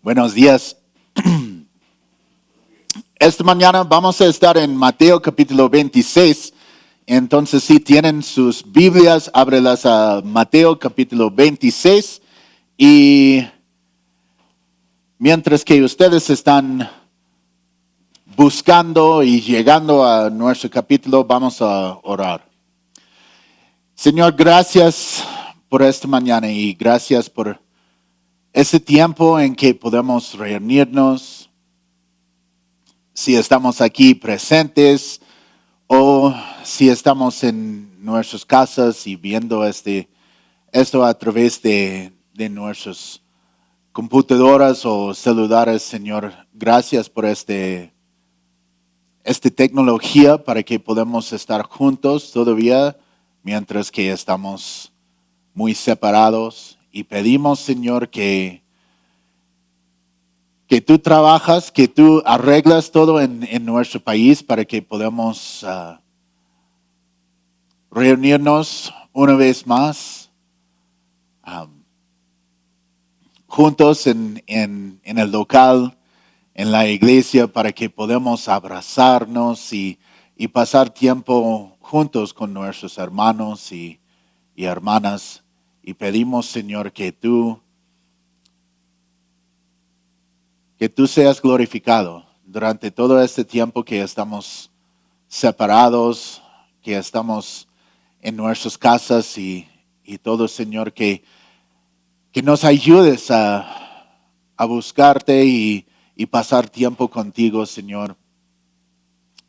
Buenos días. Esta mañana vamos a estar en Mateo capítulo 26. Entonces, si tienen sus Biblias, ábrelas a Mateo capítulo 26. Y mientras que ustedes están buscando y llegando a nuestro capítulo, vamos a orar. Señor, gracias por esta mañana y gracias por ese tiempo en que podemos reunirnos. Si estamos aquí presentes o si estamos en nuestras casas y viendo esto a través de nuestras computadoras o celulares, Señor, gracias por esta tecnología para que podamos estar juntos todavía mientras que estamos muy separados. Y pedimos, Señor, que tú trabajas, que tú arreglas todo en nuestro país para que podamos reunirnos una vez más juntos en el local, en la iglesia, para que podamos abrazarnos y pasar tiempo juntos con nuestros hermanos y hermanas. Y pedimos, Señor, que tú seas glorificado durante todo este tiempo que estamos separados, que estamos en nuestras casas y todo, Señor, que nos ayudes a buscarte y pasar tiempo contigo, Señor.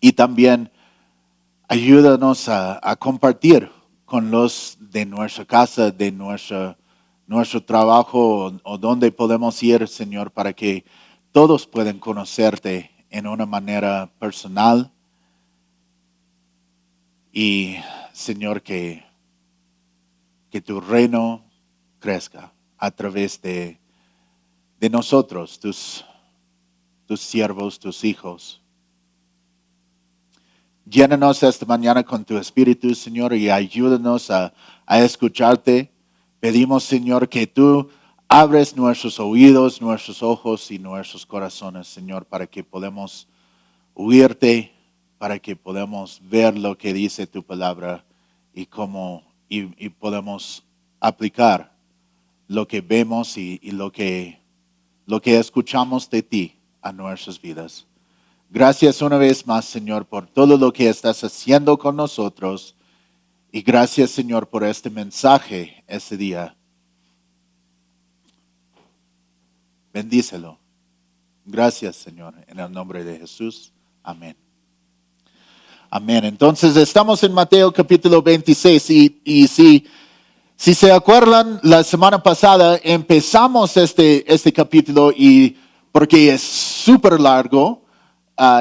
Y también ayúdanos a compartir con los de nuestra casa, de nuestro trabajo o donde podemos ir, Señor, para que todos puedan conocerte en una manera personal. Y, Señor, que tu reino crezca a través de nosotros, tus siervos, tus hijos. Llénanos esta mañana con tu Espíritu, Señor, y ayúdanos a escucharte. Pedimos, Señor, que tú abres nuestros oídos, nuestros ojos y nuestros corazones, Señor, para que podamos oírte, para que podamos ver lo que dice tu palabra y podemos aplicar lo que vemos y lo que escuchamos de ti a nuestras vidas. Gracias una vez más, Señor, por todo lo que estás haciendo con nosotros. Y gracias, Señor, por este mensaje este día. Bendícelo. Gracias, Señor, en el nombre de Jesús. Amén. Amén. Entonces, estamos en Mateo capítulo 26 y si se acuerdan, la semana pasada empezamos este capítulo y porque es súper largo.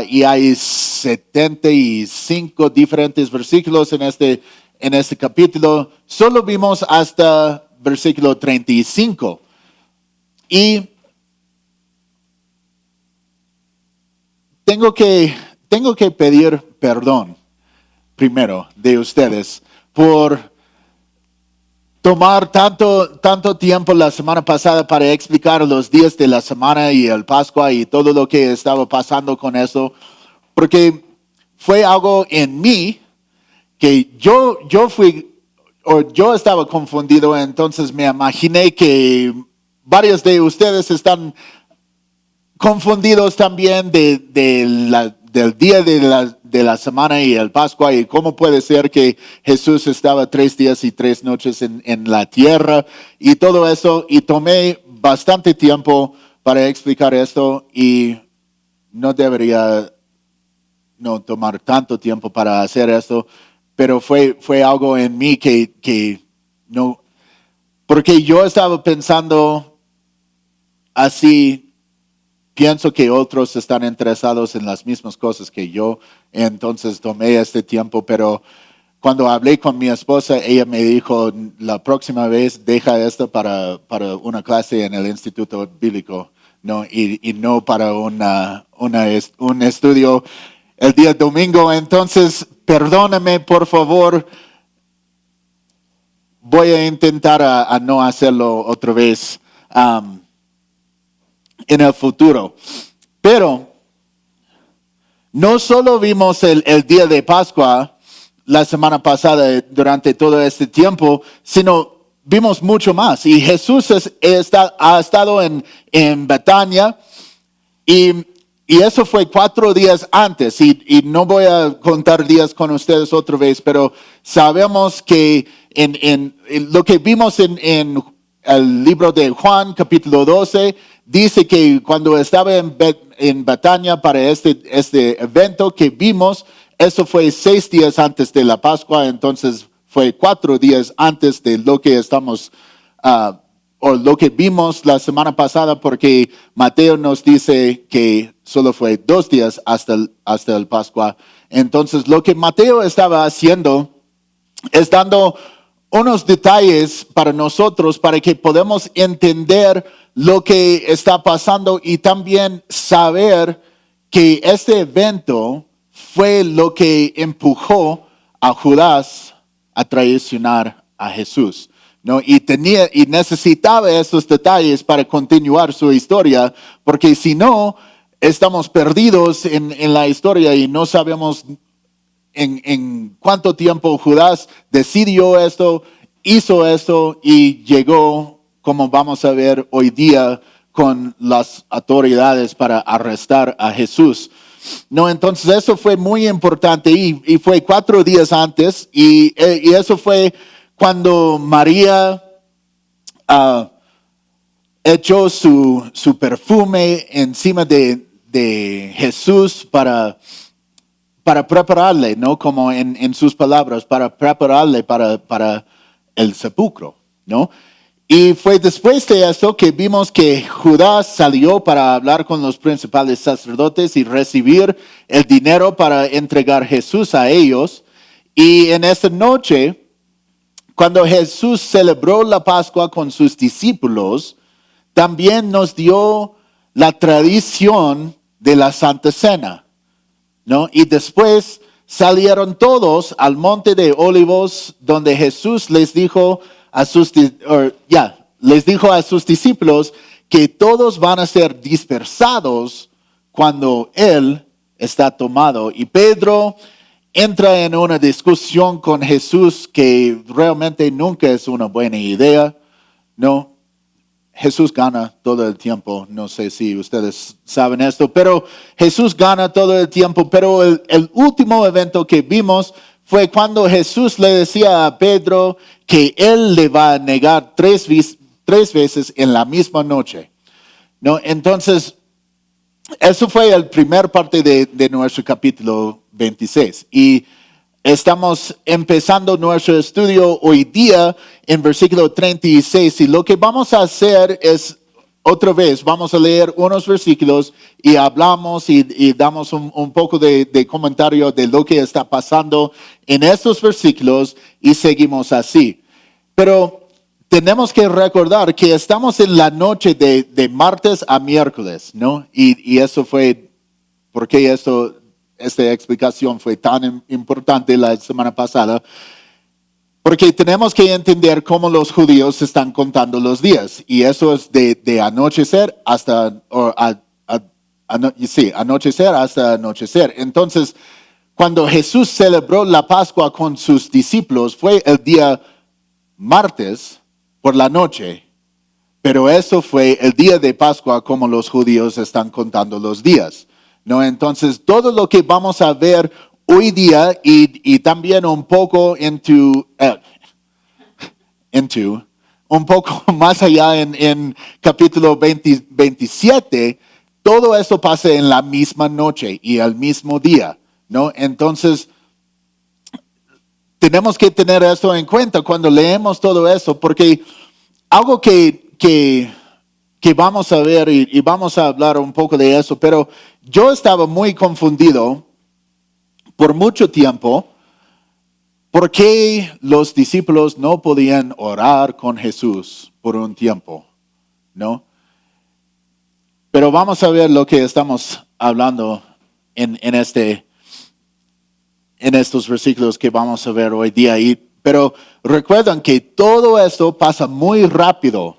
Y hay 75 diferentes versículos en este capítulo. Solo vimos hasta versículo 35. Y tengo que pedir perdón primero de ustedes por tomar tanto tiempo la semana pasada para explicar los días de la semana y el Pascua y todo lo que estaba pasando con eso, porque fue algo en mí que yo estaba confundido. Entonces me imaginé que varios de ustedes están confundidos también del día de la semana y el Pascua, y cómo puede ser que Jesús estaba 3 días y 3 noches en la tierra y todo eso. Y tomé bastante tiempo para explicar esto y no debería tomar tanto tiempo para hacer esto, pero fue algo en mí que no, porque yo estaba pensando así. Pienso que otros están interesados en las mismas cosas que yo, entonces tomé este tiempo, pero cuando hablé con mi esposa, ella me dijo, la próxima vez deja esto para una clase en el Instituto Bíblico, no, y no para un estudio el día domingo. Entonces, perdóname, por favor. Voy a intentar a no hacerlo otra vez. en el futuro. Pero no solo vimos el día de Pascua la semana pasada durante todo este tiempo, sino vimos mucho más. Y Jesús ha estado en Betania y eso fue 4 días antes. Y no voy a contar días con ustedes otra vez, pero sabemos que en lo que vimos en el libro de Juan, capítulo 12, dice que cuando estaba en Betania para este evento que vimos, eso fue 6 días antes de la Pascua, entonces fue 4 días antes de lo que estamos, o lo que vimos la semana pasada, porque Mateo nos dice que solo fue 2 días hasta el Pascua. Entonces lo que Mateo estaba haciendo es dando unos detalles para nosotros para que podamos entender lo que está pasando y también saber que este evento fue lo que empujó a Judas a traicionar a Jesús, ¿no? Y necesitaba esos detalles para continuar su historia, porque si no, estamos perdidos en la historia y no sabemos en cuánto tiempo Judas decidió esto, hizo esto y llegó, como vamos a ver hoy día, con las autoridades para arrestar a Jesús. No, entonces eso fue muy importante y fue 4 días antes y eso fue cuando María echó su perfume encima de Jesús para prepararle, ¿no? Como en sus palabras, para prepararle para el sepulcro, ¿no? Y fue después de eso que vimos que Judas salió para hablar con los principales sacerdotes y recibir el dinero para entregar Jesús a ellos. Y en esa noche, cuando Jesús celebró la Pascua con sus discípulos, también nos dio la tradición de la Santa Cena, ¿no? Y después salieron todos al monte de Olivos, donde Jesús les dijo a sus discípulos que todos van a ser dispersados cuando Él está tomado. Y Pedro entra en una discusión con Jesús que realmente nunca es una buena idea, ¿no? Jesús gana todo el tiempo, no sé si ustedes saben esto, pero Jesús gana todo el tiempo, pero el último evento que vimos fue cuando Jesús le decía a Pedro que él le va a negar 3 veces en la misma noche, ¿no? Entonces, eso fue el primer parte de nuestro capítulo 26 y estamos empezando nuestro estudio hoy día en versículo 36 y lo que vamos a hacer es, otra vez, vamos a leer unos versículos y hablamos y damos un poco de comentario de lo que está pasando en estos versículos y seguimos así. Pero tenemos que recordar que estamos en la noche de martes a miércoles, ¿no? Y eso fue, porque esta explicación fue tan importante la semana pasada, porque tenemos que entender cómo los judíos están contando los días, y eso es de anochecer hasta anochecer hasta anochecer. Entonces, cuando Jesús celebró la Pascua con sus discípulos, fue el día martes por la noche, pero eso fue el día de Pascua como los judíos están contando los días, ¿no? Entonces, todo lo que vamos a ver hoy día y también un poco un poco más allá en capítulo 27, todo eso pasa en la misma noche y al mismo día, ¿no? Entonces, tenemos que tener eso en cuenta cuando leemos todo eso, porque algo que vamos a ver y vamos a hablar un poco de eso, pero yo estaba muy confundido por mucho tiempo por qué los discípulos no podían orar con Jesús por un tiempo, ¿no? Pero vamos a ver lo que estamos hablando en estos versículos que vamos a ver hoy día. Pero recuerdan que todo esto pasa muy rápido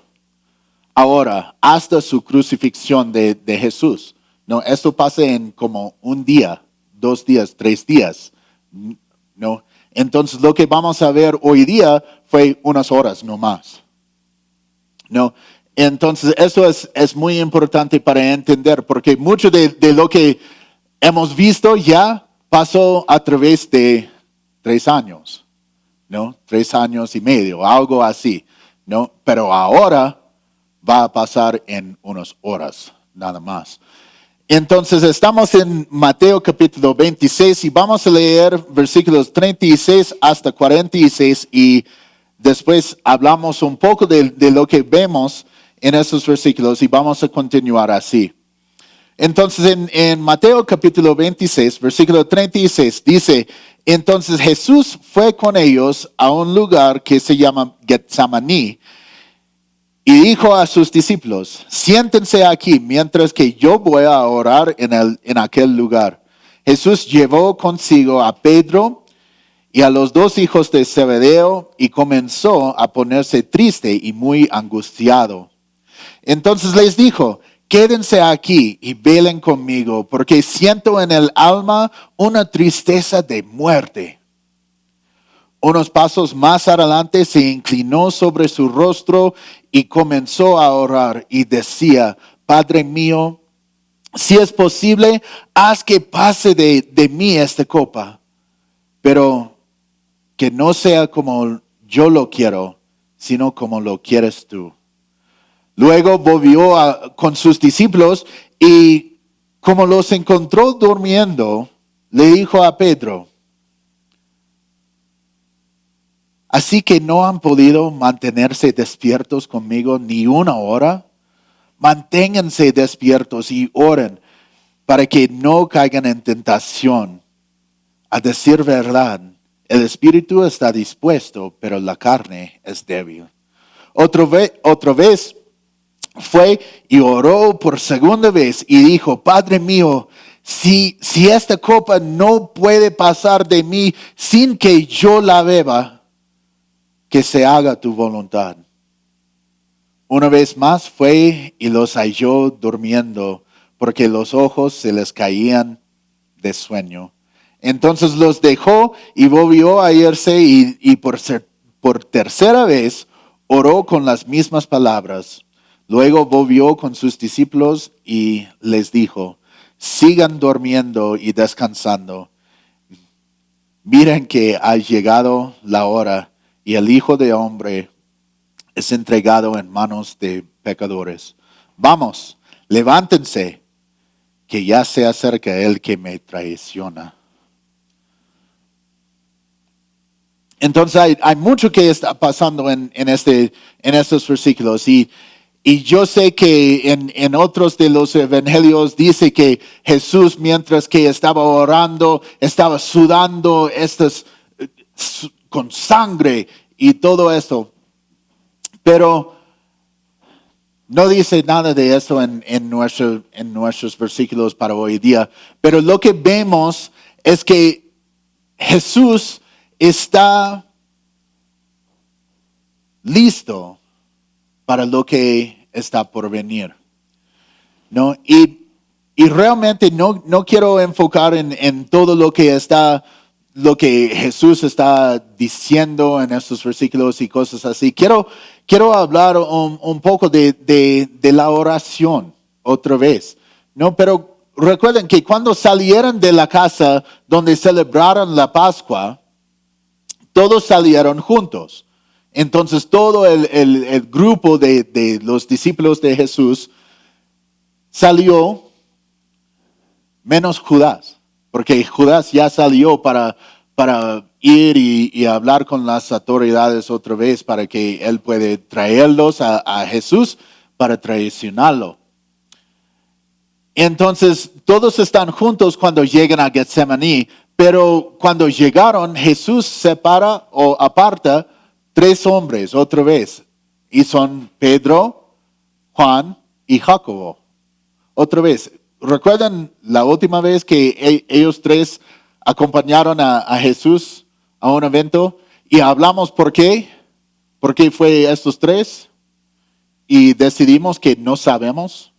ahora hasta su crucifixión de Jesús. No, esto pasa en como un día, 2 días, 3 días. No, entonces lo que vamos a ver hoy día fue unas horas no más. No, entonces eso es muy importante para entender, porque mucho de lo que hemos visto ya pasó a través de 3 años, ¿no? 3 años y medio, algo así, ¿no? Pero ahora va a pasar en unas horas, nada más. Entonces estamos en Mateo capítulo 26 y vamos a leer versículos 36 hasta 46 y después hablamos un poco de lo que vemos en esos versículos y vamos a continuar así. Entonces en Mateo capítulo 26, versículo 36 dice, entonces Jesús fue con ellos a un lugar que se llama Getsemaní y dijo a sus discípulos, siéntense aquí mientras que yo voy a orar en aquel lugar. Jesús llevó consigo a Pedro y a los 2 hijos de Zebedeo y comenzó a ponerse triste y muy angustiado. Entonces les dijo, quédense aquí y velen conmigo, porque siento en el alma una tristeza de muerte. Unos pasos más adelante se inclinó sobre su rostro y comenzó a orar y decía, Padre mío, si es posible, haz que pase de mí esta copa, pero que no sea como yo lo quiero, sino como lo quieres tú. Luego volvió con sus discípulos y como los encontró durmiendo, le dijo a Pedro, así que no han podido mantenerse despiertos conmigo ni una hora. Manténganse despiertos y oren para que no caigan en tentación. A decir verdad, el espíritu está dispuesto, pero la carne es débil. Otra vez fue y oró por segunda vez y dijo, Padre mío, si esta copa no puede pasar de mí sin que yo la beba, que se haga tu voluntad. Una vez más fue y los halló durmiendo, porque los ojos se les caían de sueño. Entonces los dejó y volvió a irse y por tercera vez oró con las mismas palabras. Luego volvió con sus discípulos y les dijo, sigan durmiendo y descansando. Miren que ha llegado la hora y el Hijo del Hombre es entregado en manos de pecadores. Vamos, levántense, que ya se acerca el que me traiciona. Entonces hay mucho que está pasando en estos versículos y yo sé que en otros de los evangelios dice que Jesús mientras que estaba orando, estaba sudando con sangre y todo eso. Pero no dice nada de eso en nuestros versículos para hoy día. Pero lo que vemos es que Jesús está listo para lo que está por venir, ¿no? Y realmente no quiero enfocar en todo lo que Jesús está diciendo en estos versículos y cosas así. Quiero hablar un poco de la oración otra vez, ¿no? Pero recuerden que cuando salieron de la casa donde celebraron la Pascua, todos salieron juntos. Entonces todo el grupo de los discípulos de Jesús salió menos Judas, porque Judas ya salió para ir y hablar con las autoridades otra vez para que él puede traerlos a Jesús para traicionarlo. Entonces todos están juntos cuando llegan a Getsemaní, pero cuando llegaron Jesús separa o aparta 3 hombres otra vez y son Pedro, Juan y Jacobo. Otra vez, ¿recuerdan la última vez que ellos 3 acompañaron a Jesús a un evento? Y hablamos por qué. ¿Por qué fue estos 3? y decidimos que no sabemos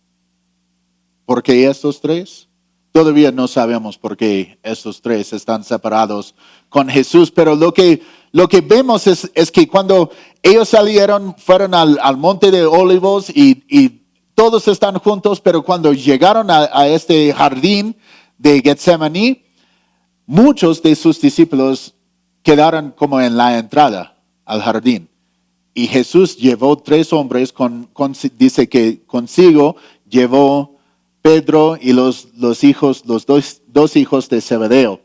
por qué estos tres. Todavía no sabemos por qué estos tres están separados con Jesús, pero lo que vemos es que cuando ellos salieron, fueron al monte de Olivos y todos están juntos, pero cuando llegaron a este jardín de Getsemaní, muchos de sus discípulos quedaron como en la entrada al jardín. Y Jesús llevó 3 hombres, dice que consigo llevó Pedro y los dos hijos de Zebedeo.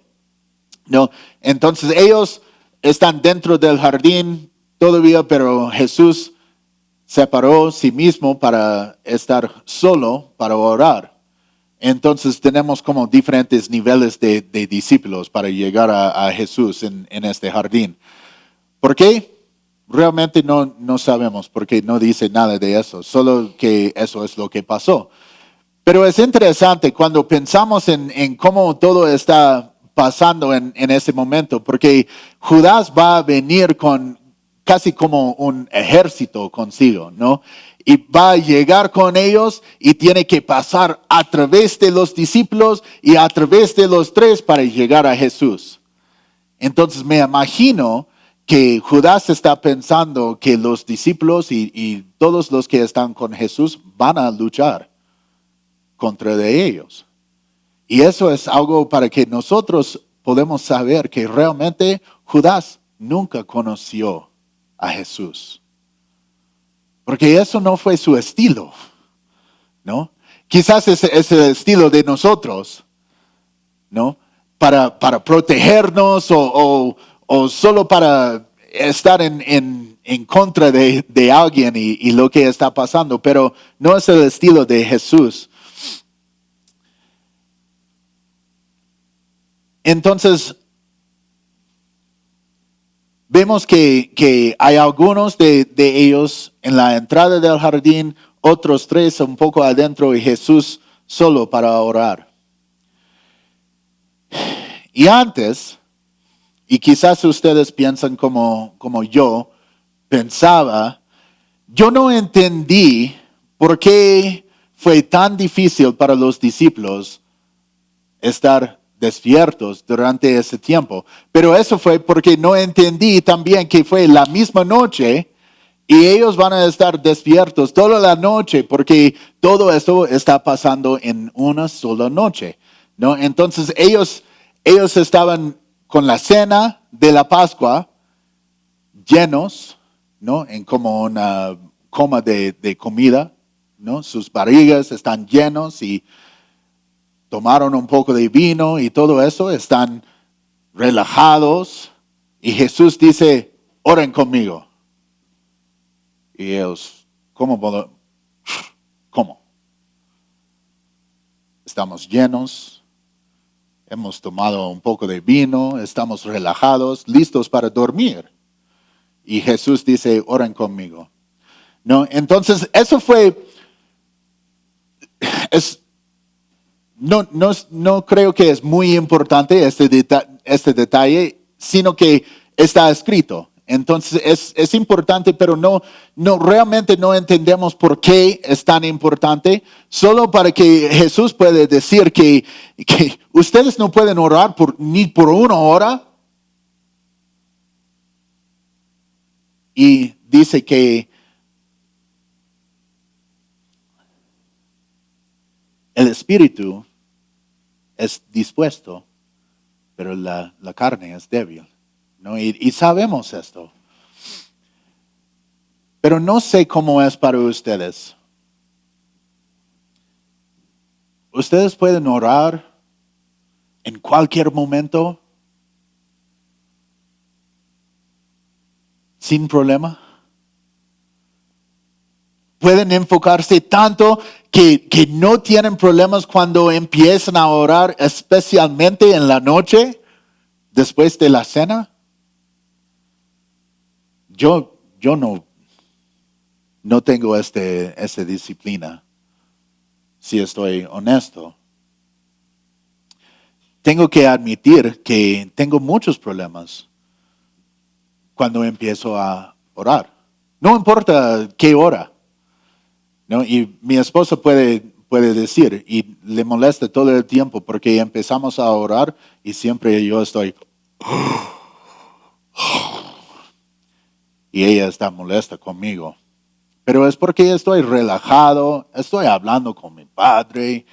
¿No? Entonces ellos están dentro del jardín todavía, pero Jesús separó a sí mismo para estar solo, para orar. Entonces tenemos como diferentes niveles de discípulos para llegar a Jesús en este jardín. ¿Por qué? Realmente no sabemos, porque no dice nada de eso, solo que eso es lo que pasó. Pero es interesante cuando pensamos en cómo todo está pasando en ese momento, porque Judas va a venir con casi como un ejército consigo, ¿no? Y va a llegar con ellos y tiene que pasar a través de los discípulos y a través de los 3 para llegar a Jesús. Entonces me imagino que Judas está pensando que los discípulos y todos los que están con Jesús van a luchar contra de ellos. Y eso es algo para que nosotros podemos saber que realmente Judas nunca conoció a Jesús. Porque eso no fue su estilo, ¿no? Quizás es el estilo de nosotros, ¿no? Para protegernos o solo para estar en contra de alguien y lo que está pasando, pero no es el estilo de Jesús. Entonces, vemos que hay algunos de ellos en la entrada del jardín, otros 3 un poco adentro y Jesús solo para orar. Y antes, y quizás ustedes piensan como yo pensaba, yo no entendí por qué fue tan difícil para los discípulos estar despiertos durante ese tiempo. Pero eso fue porque no entendí también que fue la misma noche y ellos van a estar despiertos toda la noche porque todo esto está pasando en una sola noche, ¿no? Entonces ellos estaban con la cena de la Pascua llenos, ¿no? En como una coma de comida, ¿no? Sus barrigas están llenos y tomaron un poco de vino y todo eso, están relajados. Y Jesús dice, oren conmigo. Y ellos, ¿cómo? Estamos llenos, hemos tomado un poco de vino, estamos relajados, listos para dormir. Y Jesús dice, oren conmigo. ¿No? Entonces, eso fue, no creo que es muy importante este detalle, sino que está escrito. Entonces es importante, pero realmente no entendemos por qué es tan importante, solo para que Jesús puede decir que ustedes no pueden orar ni por 1 hora. Y dice que el espíritu es dispuesto, pero la carne es débil, ¿no? Y sabemos esto. Pero no sé cómo es para ustedes. Ustedes pueden orar en cualquier momento sin problema. Pueden enfocarse tanto que no tienen problemas cuando empiezan a orar, especialmente en la noche, después de la cena. Yo no tengo esta disciplina, si estoy honesto. Tengo que admitir que tengo muchos problemas cuando empiezo a orar. No importa qué hora. ¿no? Y mi esposa puede decir, y le molesta todo el tiempo, porque empezamos a orar y siempre yo estoy, y ella está molesta conmigo. Pero es porque estoy relajado, estoy hablando con mi padre.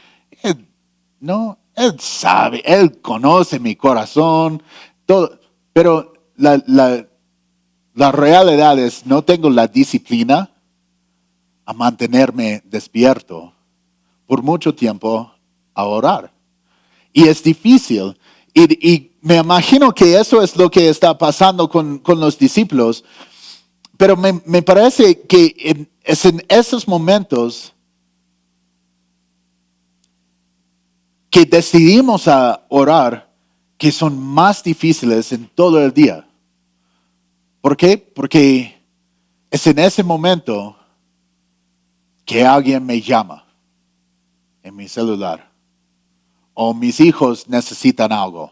No, él sabe, él conoce mi corazón, todo. Pero la realidad es, no tengo la disciplina a mantenerme despierto por mucho tiempo a orar. Y es difícil. Y me imagino que eso es lo que está pasando con los discípulos. Pero me parece que es en esos momentos que decidimos a orar que son más difíciles en todo el día. ¿Por qué? Porque es en ese momento que alguien me llama en mi celular. O mis hijos necesitan algo.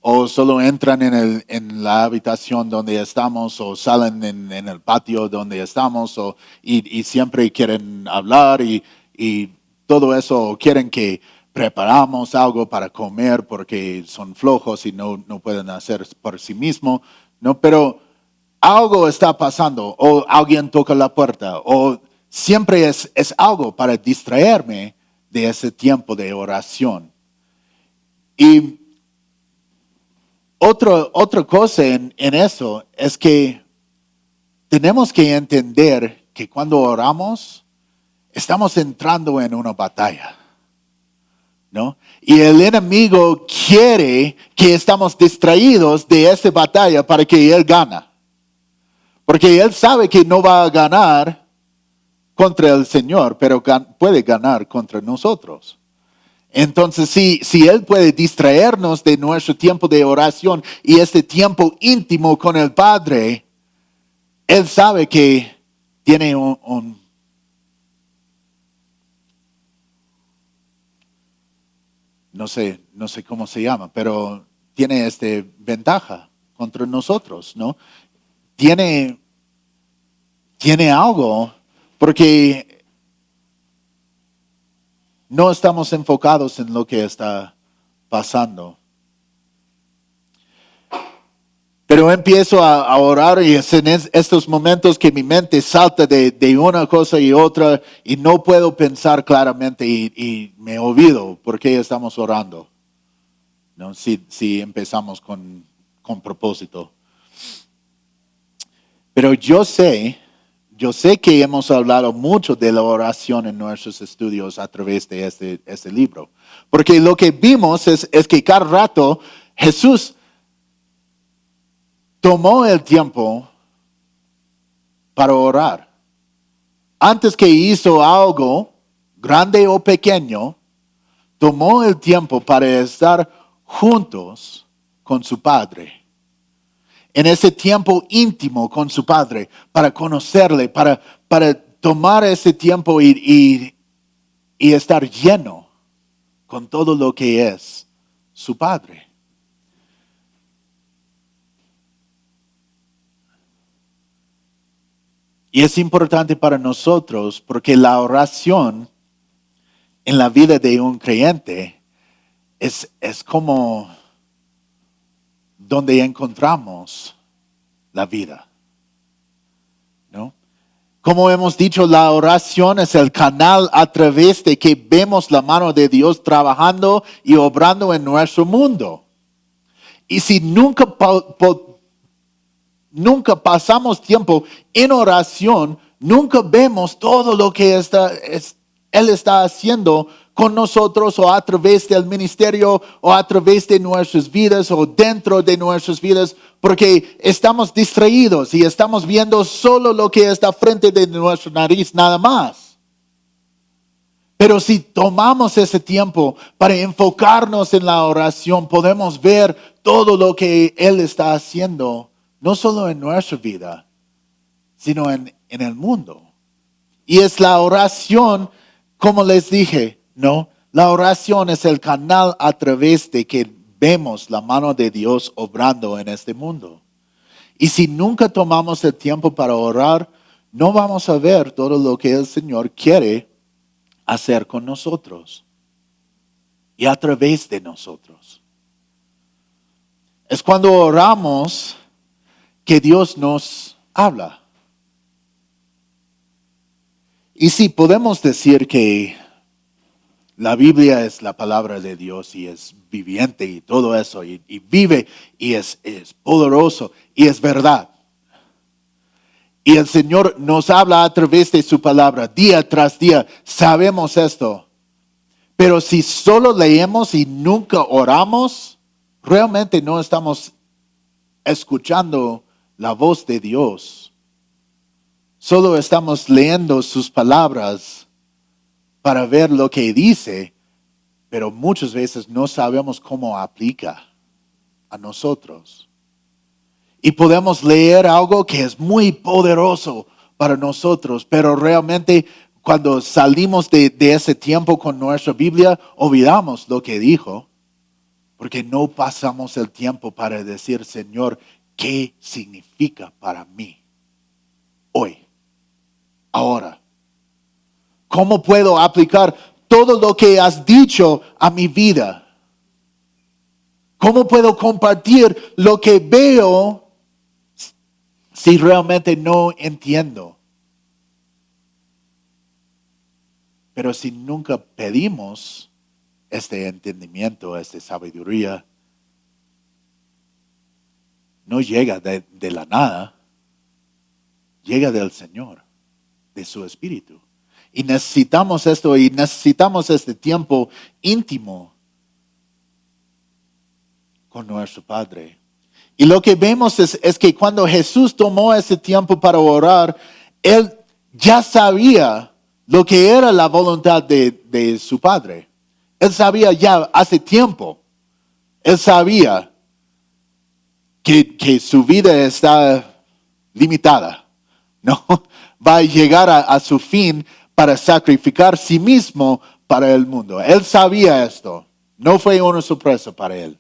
O solo entran en la habitación donde estamos, o salen en el patio donde estamos, y siempre quieren hablar y todo eso, o quieren que preparamos algo para comer porque son flojos y no pueden hacer por sí mismos, ¿no? Pero algo está pasando, o alguien toca la puerta, o siempre es algo para distraerme de ese tiempo de oración. Y otra cosa en eso es que tenemos que entender que cuando oramos, estamos entrando en una batalla, ¿no? Y el enemigo quiere que estamos distraídos de esa batalla para que él gane. Porque él sabe que no va a ganar contra el Señor, pero puede ganar contra nosotros. Entonces, si Él puede distraernos de nuestro tiempo de oración y este tiempo íntimo con el Padre, Él sabe que tiene no sé cómo se llama, pero tiene esta ventaja contra nosotros, ¿no? Tiene algo, porque no estamos enfocados en lo que está pasando. Pero empiezo a orar y es en estos momentos que mi mente salta de una cosa y otra y no puedo pensar claramente y me olvido por qué estamos orando, ¿no? Si empezamos con propósito. Pero yo sé que hemos hablado mucho de la oración en nuestros estudios a través de este libro. Porque lo que vimos es que cada rato Jesús tomó el tiempo para orar. Antes que hizo algo, grande o pequeño, tomó el tiempo para estar juntos con su Padre. En ese tiempo íntimo con su Padre, para conocerle, para tomar ese tiempo y estar lleno con todo lo que es su Padre. Y es importante para nosotros porque la oración en la vida de un creyente es como donde encontramos la vida, ¿no? Como hemos dicho, la oración es el canal a través de que vemos la mano de Dios trabajando y obrando en nuestro mundo. Y si nunca pasamos tiempo en oración, nunca vemos todo lo que Él está haciendo con nosotros o a través del ministerio o a través de nuestras vidas o dentro de nuestras vidas, porque estamos distraídos y estamos viendo solo lo que está frente de nuestra nariz nada más. Pero si tomamos ese tiempo para enfocarnos en la oración, podemos ver todo lo que Él está haciendo, no solo en nuestra vida, sino en el mundo. Y es la oración, como les dije, ¿no? La oración es el canal a través de que vemos la mano de Dios obrando en este mundo. Y si nunca tomamos el tiempo para orar, no vamos a ver todo lo que el Señor quiere hacer con nosotros y a través de nosotros. Es cuando oramos que Dios nos habla. Y sí, podemos decir que la Biblia es la palabra de Dios y es viviente y todo eso, y vive y es poderoso y es verdad. Y el Señor nos habla a través de su palabra día tras día. Sabemos esto. Pero si solo leemos y nunca oramos, realmente no estamos escuchando la voz de Dios. Solo estamos leyendo sus palabras para ver lo que dice, pero muchas veces no sabemos cómo aplica a nosotros. Y podemos leer algo que es muy poderoso para nosotros, pero realmente cuando salimos de ese tiempo con nuestra Biblia, olvidamos lo que dijo, porque no pasamos el tiempo para decir, Señor, ¿qué significa para mí hoy, ahora? ¿Cómo puedo aplicar todo lo que has dicho a mi vida? ¿Cómo puedo compartir lo que veo si realmente no entiendo? Pero si nunca pedimos este entendimiento, esta sabiduría, no llega de la nada, llega del Señor, de su Espíritu. Y necesitamos esto y necesitamos este tiempo íntimo con nuestro Padre. Y lo que vemos es que cuando Jesús tomó ese tiempo para orar, Él ya sabía lo que era la voluntad de su Padre. Él sabía ya hace tiempo. Él sabía que su vida está limitada. No va a llegar a su fin para sacrificar sí mismo para el mundo. Él sabía esto. No fue una sorpresa para él.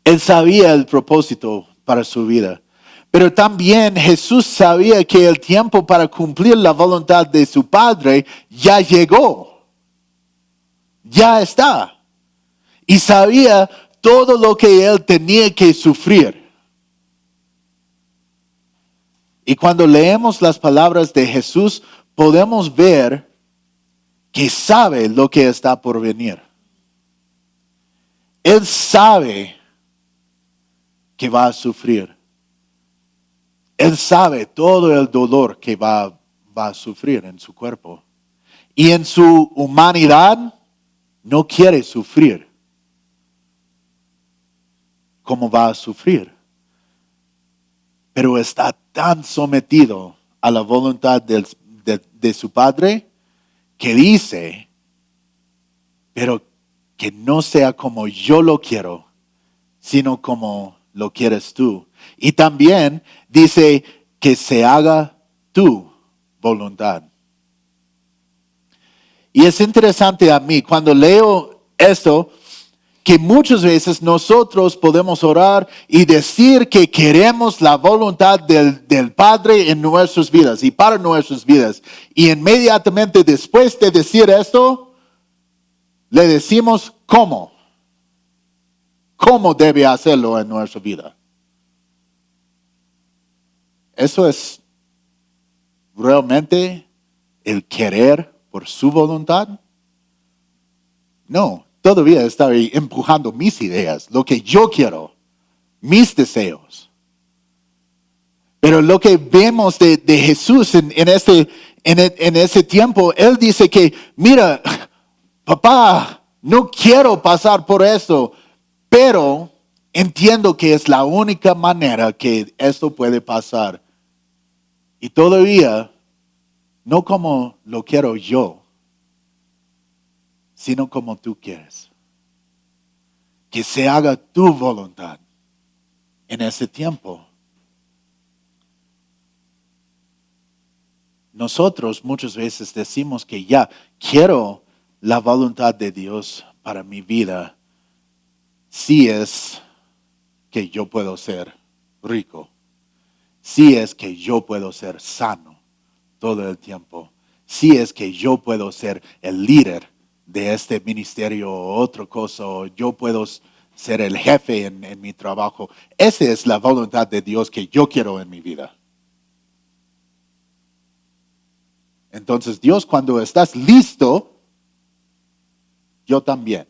Él sabía el propósito para su vida. Pero también Jesús sabía que el tiempo para cumplir la voluntad de su Padre ya llegó. Ya está. Y sabía todo lo que él tenía que sufrir. Y cuando leemos las palabras de Jesús, podemos ver que sabe lo que está por venir. Él sabe que va a sufrir. Él sabe todo el dolor que va a sufrir en su cuerpo. Y en su humanidad no quiere sufrir como va a sufrir. Pero está tan sometido a la voluntad de su Padre que dice, pero que no sea como yo lo quiero, sino como lo quieres tú. Y también dice que se haga tu voluntad. Y es interesante a mí cuando leo esto, que muchas veces nosotros podemos orar y decir que queremos la voluntad del Padre en nuestras vidas y para nuestras vidas. Y inmediatamente después de decir esto, le decimos cómo. ¿Cómo debe hacerlo en nuestra vida? ¿Eso es realmente el querer por su voluntad? No. Todavía estoy empujando mis ideas, lo que yo quiero, mis deseos. Pero lo que vemos de Jesús en ese tiempo, Él dice que, mira, papá, no quiero pasar por eso, pero entiendo que es la única manera que esto puede pasar. Y todavía, no como lo quiero yo, sino como tú quieres. Que se haga tu voluntad en ese tiempo. Nosotros muchas veces decimos que ya quiero la voluntad de Dios para mi vida si es que yo puedo ser rico, si es que yo puedo ser sano todo el tiempo, si es que yo puedo ser el líder de este ministerio o otra cosa, o yo puedo ser el jefe en mi trabajo. Esa es la voluntad de Dios que yo quiero en mi vida. Entonces Dios, cuando estás listo, yo también.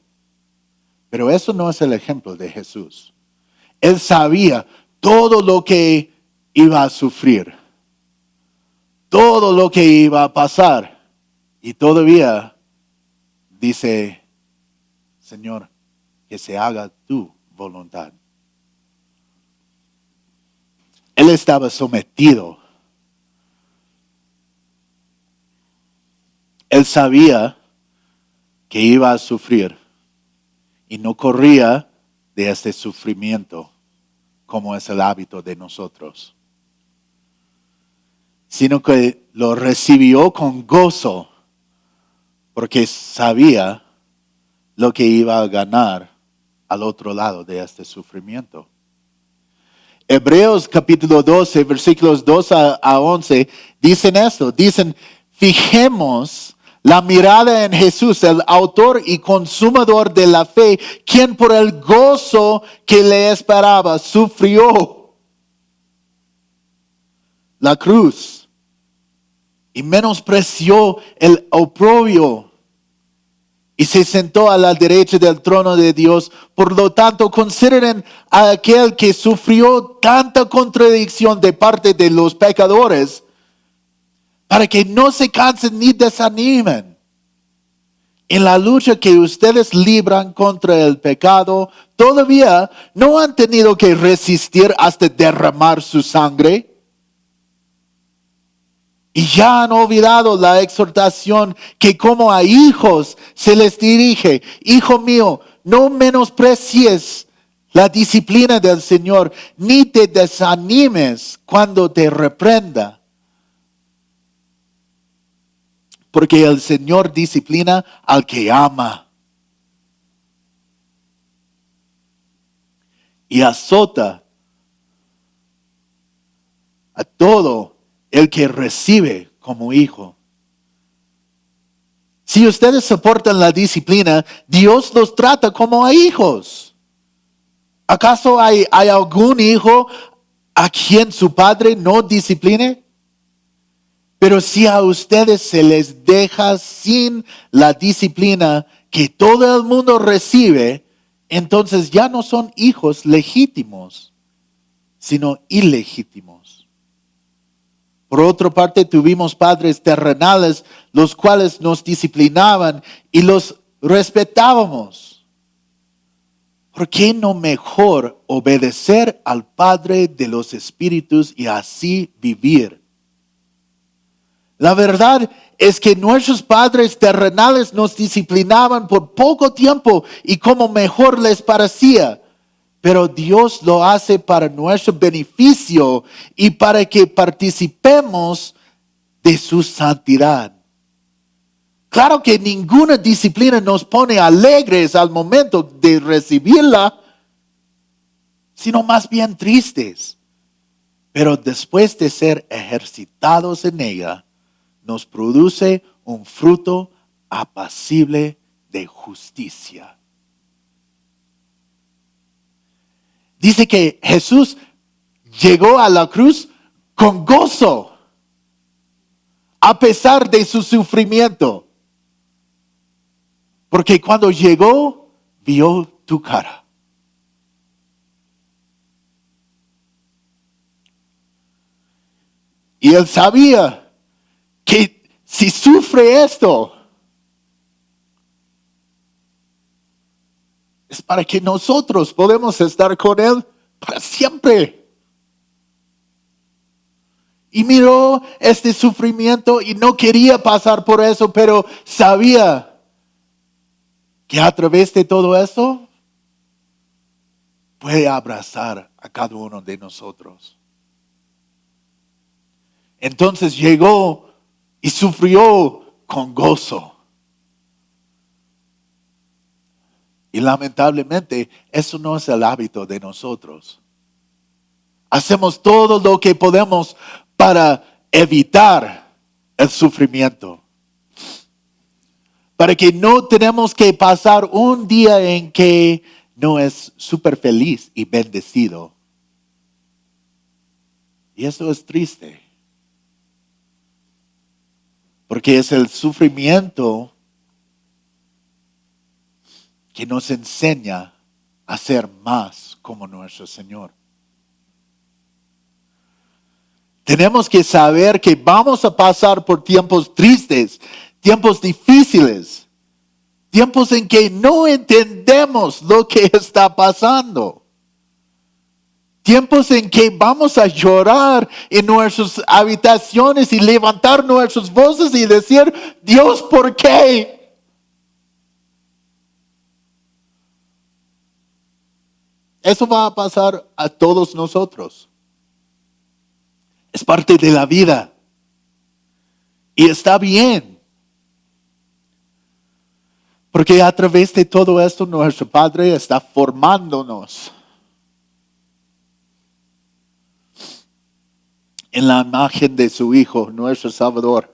Pero eso no es el ejemplo de Jesús. Él sabía todo lo que iba a sufrir, todo lo que iba a pasar. Y todavía dice, Señor, que se haga tu voluntad. Él estaba sometido. Él sabía que iba a sufrir y no corría de este sufrimiento como es el hábito de nosotros, sino que lo recibió con gozo porque sabía lo que iba a ganar al otro lado de este sufrimiento. Hebreos capítulo 12, versículos 2 a 11, dicen esto, dicen, fijemos la mirada en Jesús, el autor y consumador de la fe, quien por el gozo que le esperaba sufrió la cruz y menospreció el oprobio y se sentó a la derecha del trono de Dios. Por lo tanto, consideren a aquel que sufrió tanta contradicción de parte de los pecadores, para que no se cansen ni desanimen. En la lucha que ustedes libran contra el pecado, todavía no han tenido que resistir hasta derramar su sangre. Y ya han olvidado la exhortación que como a hijos se les dirige. Hijo mío, no menosprecies la disciplina del Señor, ni te desanimes cuando te reprenda. Porque el Señor disciplina al que ama y azota a todo el que recibe como hijo. Si ustedes soportan la disciplina, Dios los trata como a hijos. ¿Acaso hay algún hijo a quien su padre no discipline? Pero si a ustedes se les deja sin la disciplina que todo el mundo recibe, entonces ya no son hijos legítimos, sino ilegítimos. Por otra parte, tuvimos padres terrenales, los cuales nos disciplinaban y los respetábamos. ¿Por qué no mejor obedecer al Padre de los Espíritus y así vivir? La verdad es que nuestros padres terrenales nos disciplinaban por poco tiempo y como mejor les parecía. Pero Dios lo hace para nuestro beneficio y para que participemos de su santidad. Claro que ninguna disciplina nos pone alegres al momento de recibirla, sino más bien tristes. Pero después de ser ejercitados en ella, nos produce un fruto apacible de justicia. Dice que Jesús llegó a la cruz con gozo, a pesar de su sufrimiento. Porque cuando llegó, vio tu cara. Y él sabía que si sufre esto, es para que nosotros podamos estar con Él para siempre. Y miró este sufrimiento y no quería pasar por eso, pero sabía que a través de todo eso puede abrazar a cada uno de nosotros. Entonces llegó y sufrió con gozo. Y lamentablemente eso no es el hábito de nosotros. Hacemos todo lo que podemos para evitar el sufrimiento. Para que no tenemos que pasar un día en que no es súper feliz y bendecido. Y eso es triste. Porque es el sufrimiento que nos enseña a ser más como nuestro Señor. Tenemos que saber que vamos a pasar por tiempos tristes, tiempos difíciles, tiempos en que no entendemos lo que está pasando. Tiempos en que vamos a llorar en nuestras habitaciones y levantar nuestras voces y decir, Dios, ¿por qué? Eso va a pasar a todos nosotros. Es parte de la vida. Y está bien. Porque a través de todo esto nuestro Padre está formándonos en la imagen de su Hijo, nuestro Salvador,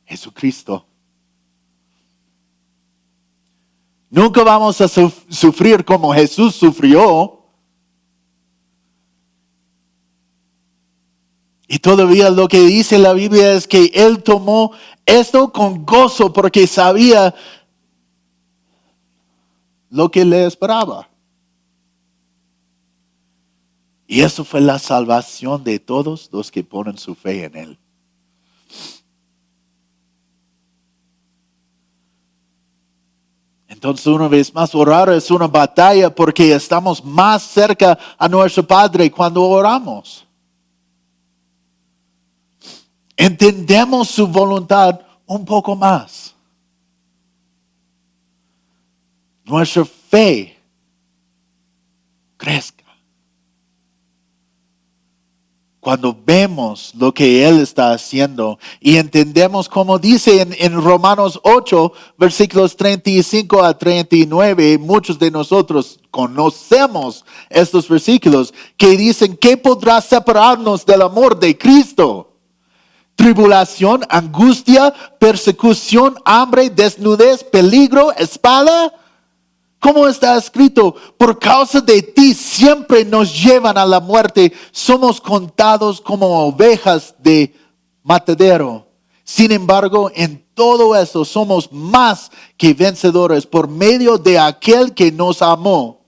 Jesucristo. Nunca vamos a sufrir como Jesús sufrió. Y todavía lo que dice la Biblia es que Él tomó esto con gozo porque sabía lo que le esperaba. Y eso fue la salvación de todos los que ponen su fe en Él. Entonces, una vez más, orar es una batalla porque estamos más cerca a nuestro Padre cuando oramos. Entendemos su voluntad un poco más. Nuestra fe crezca. Cuando vemos lo que Él está haciendo y entendemos como dice en Romanos 8, versículos 35 a 39, muchos de nosotros conocemos estos versículos que dicen, ¿qué podrá separarnos del amor de Cristo? Tribulación, angustia, persecución, hambre, desnudez, peligro, espada. ¿Cómo está escrito? Por causa de ti siempre nos llevan a la muerte. Somos contados como ovejas de matadero. Sin embargo, en todo eso somos más que vencedores por medio de aquel que nos amó.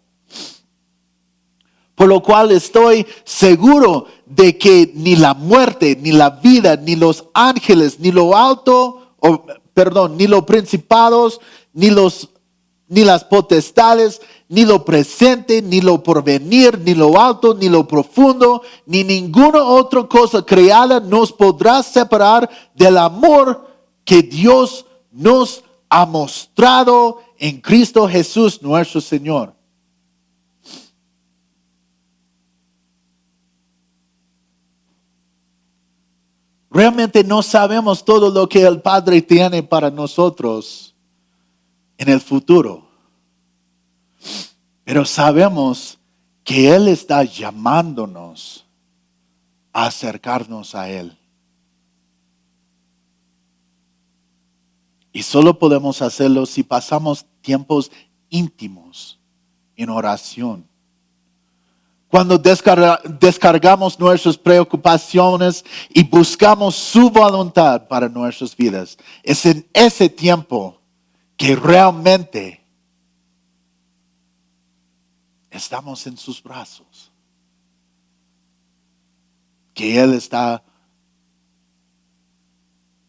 Por lo cual estoy seguro de que ni la muerte, ni la vida, ni los ángeles, ni lo alto, ni los principados, ni las potestades, ni lo presente, ni lo porvenir, ni lo alto, ni lo profundo, ni ninguna otra cosa creada nos podrá separar del amor que Dios nos ha mostrado en Cristo Jesús nuestro Señor. Realmente no sabemos todo lo que el Padre tiene para nosotros en el futuro. Pero sabemos que Él está llamándonos a acercarnos a Él. Y solo podemos hacerlo si pasamos tiempos íntimos en oración. Cuando descargamos nuestras preocupaciones y buscamos su voluntad para nuestras vidas. Es en ese tiempo que realmente estamos en sus brazos. Que Él está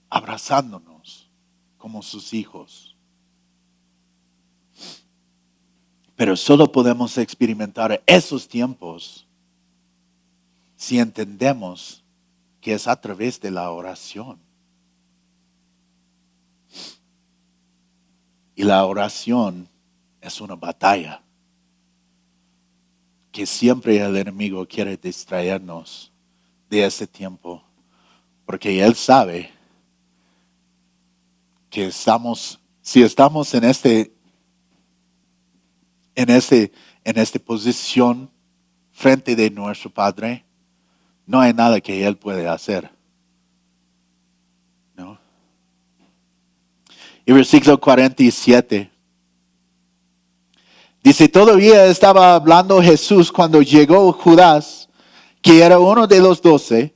abrazándonos como sus hijos. Pero solo podemos experimentar esos tiempos si entendemos que es a través de la oración. Y la oración es una batalla que siempre el enemigo quiere distraernos de ese tiempo, porque él sabe que si estamos en esta posición frente de nuestro Padre, no hay nada que Él puede hacer. ¿No? Y versículo 47. Dice, todavía estaba hablando Jesús cuando llegó Judas, que era uno de los 12.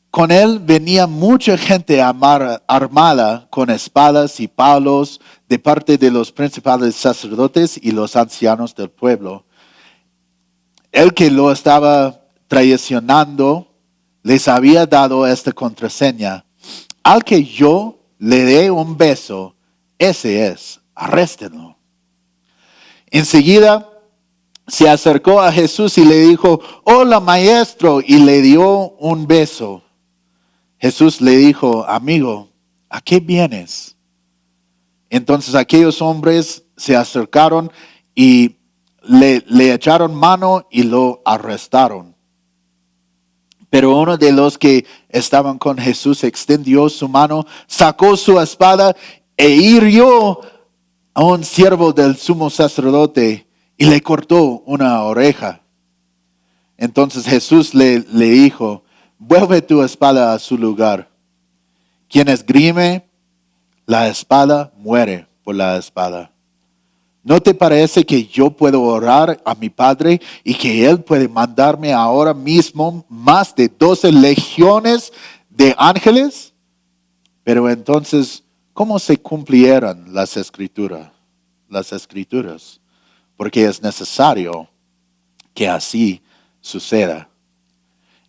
Con él venía mucha gente armada con espadas y palos de parte de los principales sacerdotes y los ancianos del pueblo. El que lo estaba traicionando les había dado esta contraseña. Al que yo le dé un beso, ese es, arréstenlo. Enseguida se acercó a Jesús y le dijo, hola maestro, y le dio un beso. Jesús le dijo, amigo, ¿a qué vienes? Entonces aquellos hombres se acercaron y le echaron mano y lo arrestaron. Pero uno de los que estaban con Jesús extendió su mano, sacó su espada e hirió a un siervo del sumo sacerdote y le cortó una oreja. Entonces Jesús le dijo, vuelve tu espada a su lugar. Quien esgrime la espada muere por la espada. ¿No te parece que yo puedo orar a mi Padre y que Él puede mandarme ahora mismo más de 12 legiones de ángeles? Pero entonces, ¿cómo se cumplieron las escrituras? Porque es necesario que así suceda.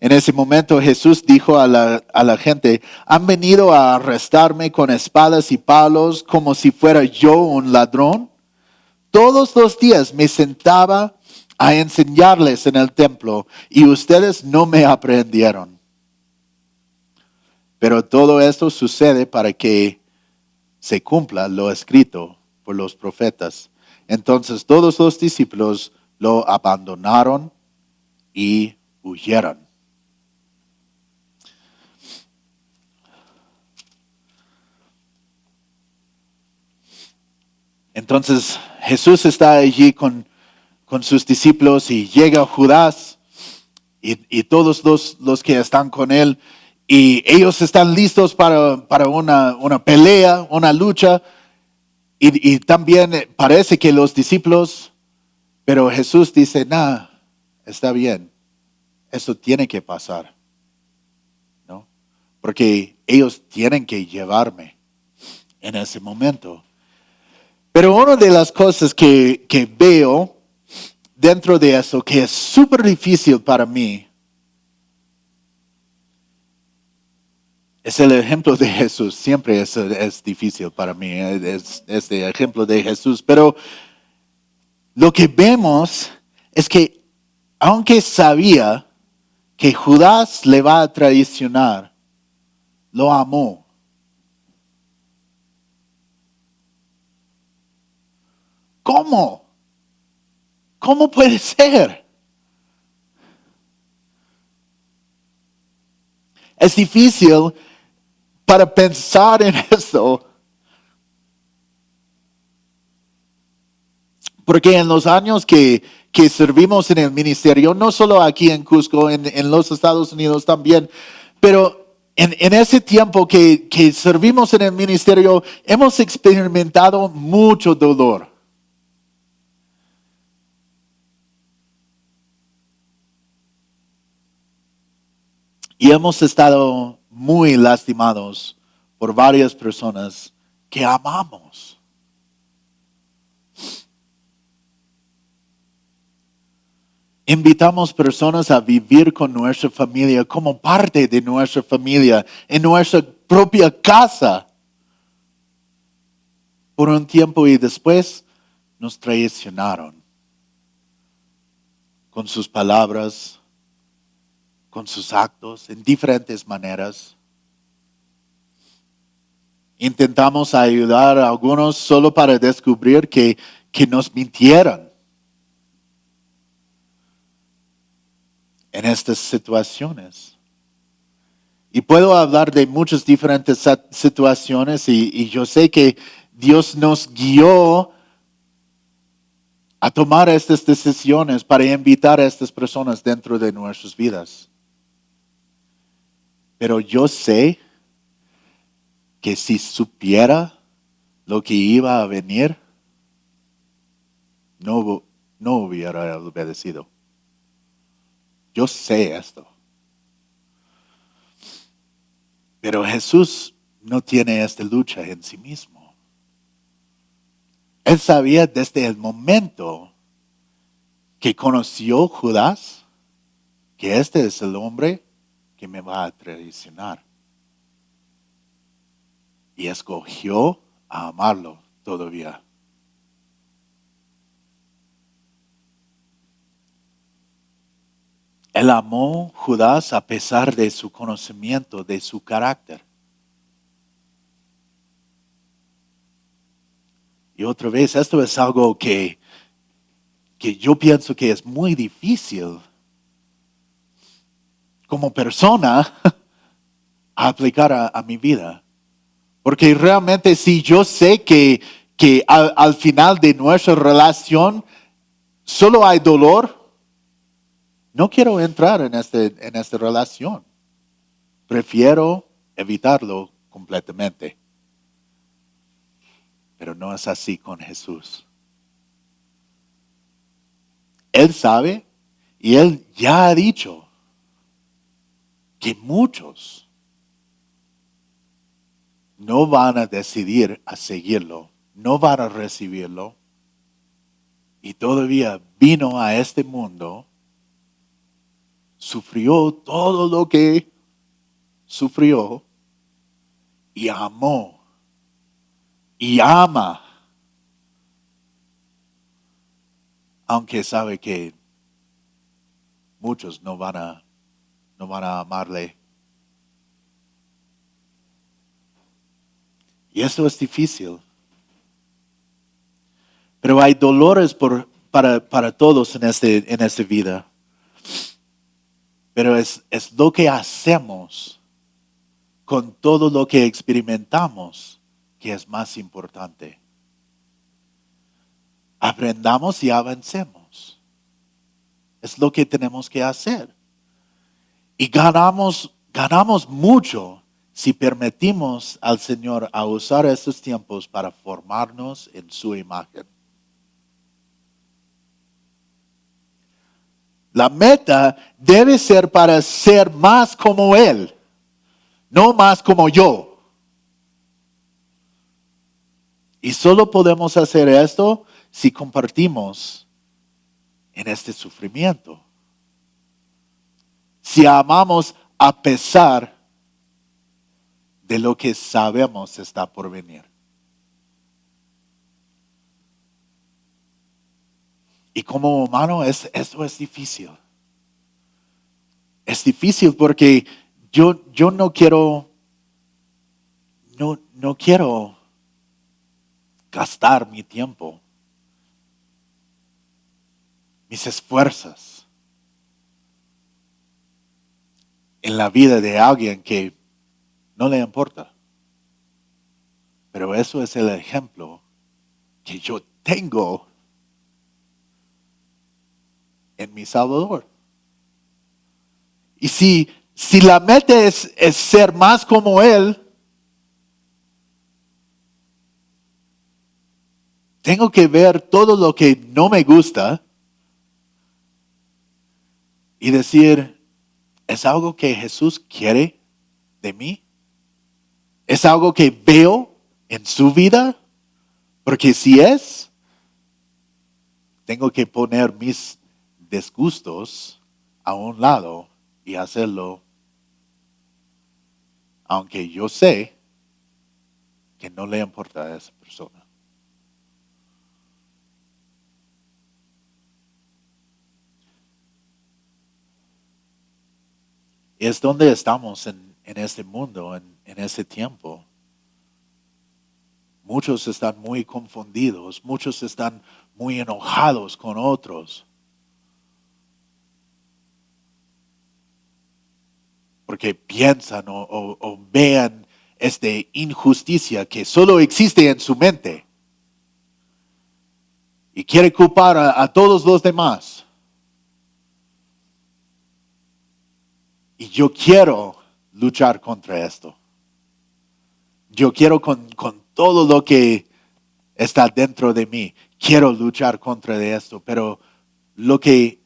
En ese momento Jesús dijo a la gente, ¿han venido a arrestarme con espadas y palos como si fuera yo un ladrón? Todos los días me sentaba a enseñarles en el templo y ustedes no me aprendieron. Pero todo esto sucede para que se cumpla lo escrito por los profetas. Entonces todos los discípulos lo abandonaron y huyeron. Entonces Jesús está allí con sus discípulos y llega Judas y todos los que están con él y ellos están listos para una pelea, una lucha y también parece que los discípulos, pero Jesús dice, está bien, eso tiene que pasar, ¿no? Porque ellos tienen que llevarme en ese momento. Pero una de las cosas que veo dentro de eso, que es súper difícil para mí, es el ejemplo de Jesús. Siempre es difícil para mí, es el ejemplo de Jesús. Pero lo que vemos es que aunque sabía que Judas le va a traicionar, lo amó. ¿Cómo? ¿Cómo puede ser? Es difícil para pensar en eso. Porque en los años que servimos en el ministerio, no solo aquí en Cusco, en los Estados Unidos también, pero en ese tiempo que servimos en el ministerio, hemos experimentado mucho dolor. Y hemos estado muy lastimados por varias personas que amamos. Invitamos personas a vivir con nuestra familia como parte de nuestra familia, en nuestra propia casa, por un tiempo y después nos traicionaron con sus palabras, con sus actos, en diferentes maneras. Intentamos ayudar a algunos solo para descubrir que nos mintieron en estas situaciones. Y puedo hablar de muchas diferentes situaciones y yo sé que Dios nos guió a tomar estas decisiones para invitar a estas personas dentro de nuestras vidas. Pero yo sé que si supiera lo que iba a venir, no hubiera obedecido. Yo sé esto. Pero Jesús no tiene esta lucha en sí mismo. Él sabía desde el momento que conoció Judas que este es el hombre que me va a traicionar. Y escogió a amarlo todavía. Él amó a Judas a pesar de su conocimiento, de su carácter. Y otra vez, esto es algo que yo pienso que es muy difícil como persona a aplicar a mi vida. Porque realmente si yo sé que al final de nuestra relación solo hay dolor, no quiero entrar en esta relación. Prefiero evitarlo completamente. Pero no es así con Jesús. Él sabe y Él ya ha dicho que muchos no van a decidir a seguirlo, no van a recibirlo. Y todavía vino a este mundo, sufrió todo lo que sufrió y amó y ama, aunque sabe que muchos no van a amarle. Y eso es difícil. Pero hay dolores para todos en esta vida. Pero es lo que hacemos con todo lo que experimentamos que es más importante. Aprendamos y avancemos. Es lo que tenemos que hacer. Y ganamos mucho si permitimos al Señor a usar estos tiempos para formarnos en su imagen. La meta debe ser para ser más como Él, no más como yo. Y solo podemos hacer esto si compartimos en este sufrimiento. Si amamos a pesar de lo que sabemos está por venir. Y como humano esto es difícil. Es difícil porque yo no quiero gastar mi tiempo, mis esfuerzos en la vida de alguien que no le importa. Pero eso es el ejemplo que yo tengo en mi Salvador. Y si la meta es ser más como Él, tengo que ver todo lo que no me gusta y decir, ¿es algo que Jesús quiere de mí? ¿Es algo que veo en su vida? Porque si es, tengo que poner mis disgustos a un lado y hacerlo, aunque yo sé que no le importa a esa persona. Es donde estamos en este mundo, en ese tiempo. Muchos están muy confundidos, muchos están muy enojados con otros. Porque piensan o vean esta injusticia que solo existe en su mente. y quiere culpar a todos los demás. Y yo quiero luchar contra esto. Yo quiero con todo lo que está dentro de mí. Quiero luchar contra esto, pero lo que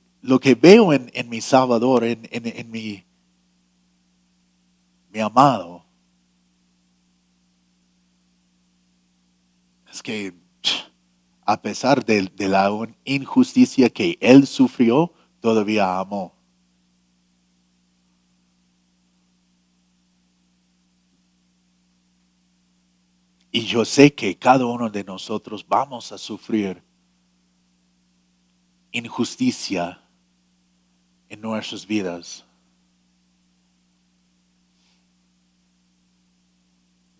veo en mi Salvador, en mi amado, es que a pesar de la injusticia que Él sufrió, todavía amó. Y yo sé que cada uno de nosotros vamos a sufrir injusticia en nuestras vidas.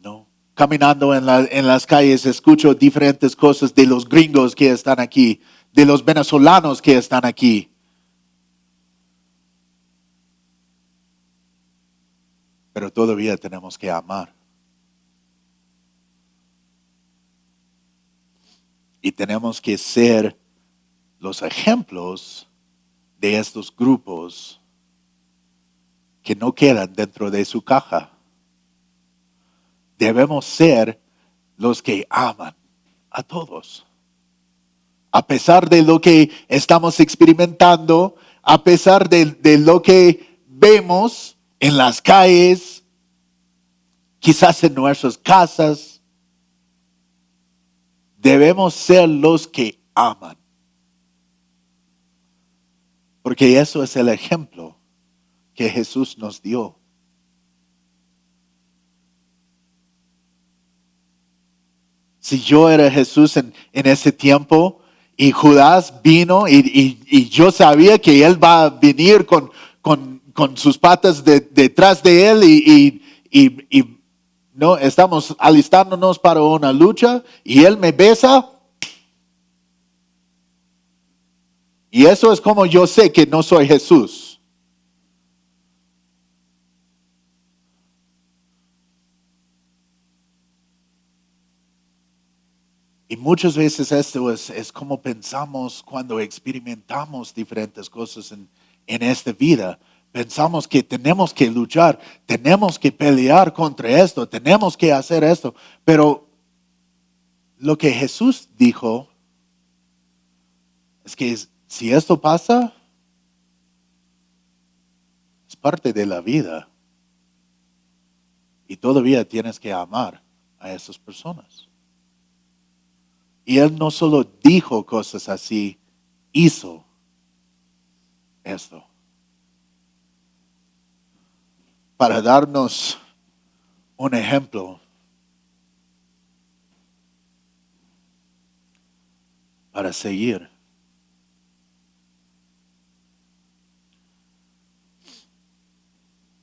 ¿No? Caminando en las calles escucho diferentes cosas de los gringos que están aquí, de los venezolanos que están aquí. Pero todavía tenemos que amar. Y tenemos que ser los ejemplos de estos grupos que no quedan dentro de su caja. Debemos ser los que aman a todos. A pesar de lo que estamos experimentando, a pesar de lo que vemos en las calles, quizás en nuestras casas, debemos ser los que aman. Porque eso es el ejemplo que Jesús nos dio. Si yo era Jesús en ese tiempo y Judas vino y yo sabía que él va a venir con sus patas detrás de él y no estamos alistándonos para una lucha y él me besa. Y eso es como yo sé que no soy Jesús. Y muchas veces esto es como pensamos cuando experimentamos diferentes cosas en esta vida. Pensamos que tenemos que luchar, tenemos que pelear contra esto, tenemos que hacer esto. Pero lo que Jesús dijo es que si esto pasa, es parte de la vida. Y todavía tienes que amar a esas personas. Y Él no solo dijo cosas así, hizo esto. Para darnos un ejemplo. Para seguir.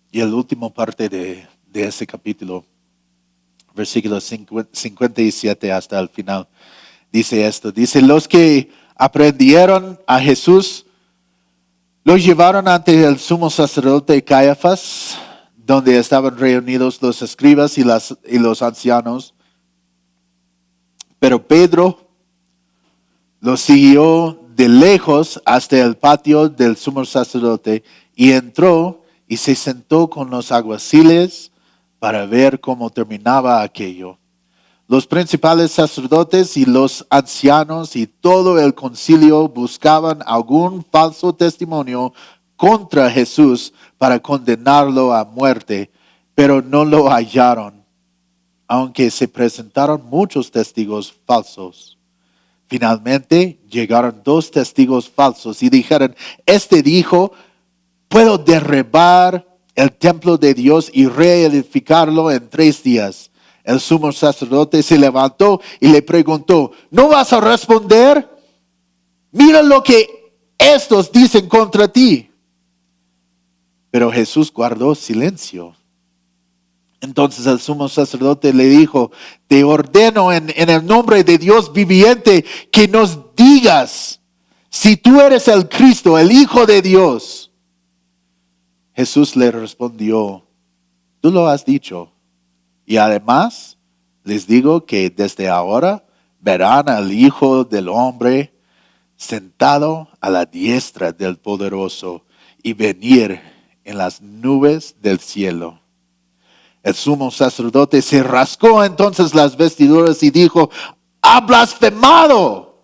Y la última parte de ese capítulo, versículos 57 hasta el final, dice esto. Dice, los que aprendieron a Jesús, los llevaron ante el sumo sacerdote Caifás, donde estaban reunidos los escribas y los ancianos. Pero Pedro los siguió de lejos hasta el patio del sumo sacerdote y entró y se sentó con los alguaciles para ver cómo terminaba aquello. Los principales sacerdotes y los ancianos y todo el concilio buscaban algún falso testimonio contra Jesús para condenarlo a muerte, pero no lo hallaron, aunque se presentaron muchos testigos falsos. Finalmente llegaron 2 testigos falsos y dijeron, este dijo, puedo derribar el templo de Dios y reedificarlo en 3 días. El sumo sacerdote se levantó y le preguntó, ¿no vas a responder? Mira lo que estos dicen contra ti. Pero Jesús guardó silencio. Entonces el sumo sacerdote le dijo, te ordeno en el nombre de Dios viviente que nos digas si tú eres el Cristo, el Hijo de Dios. Jesús le respondió, tú lo has dicho. Y además les digo que desde ahora verán al Hijo del Hombre sentado a la diestra del Poderoso y venir en las nubes del cielo. El sumo sacerdote se rascó entonces las vestiduras y dijo: ¡Ha blasfemado!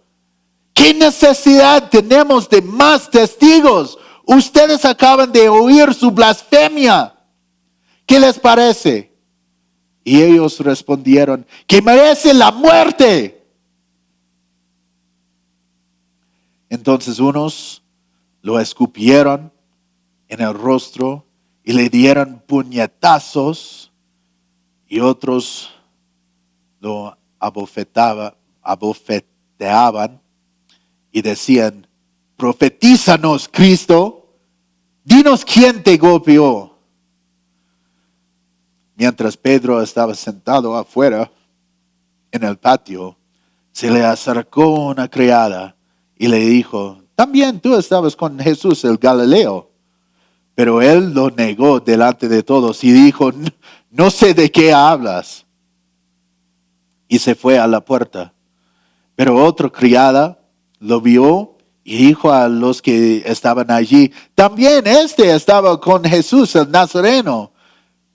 ¿Qué necesidad tenemos de más testigos? Ustedes acaban de oír su blasfemia. ¿Qué les parece? Y ellos respondieron: que merece la muerte. Entonces unos lo escupieron en el rostro y le dieron puñetazos, y otros lo abofeteaban y decían: profetízanos, Cristo, dinos quién te golpeó. Mientras Pedro estaba sentado afuera en el patio, se le acercó una criada y le dijo: también tú estabas con Jesús el Galileo. Pero él lo negó delante de todos y dijo: no sé de qué hablas. Y se fue a la puerta. Pero otra criada lo vio y dijo a los que estaban allí: también este estaba con Jesús el Nazareno.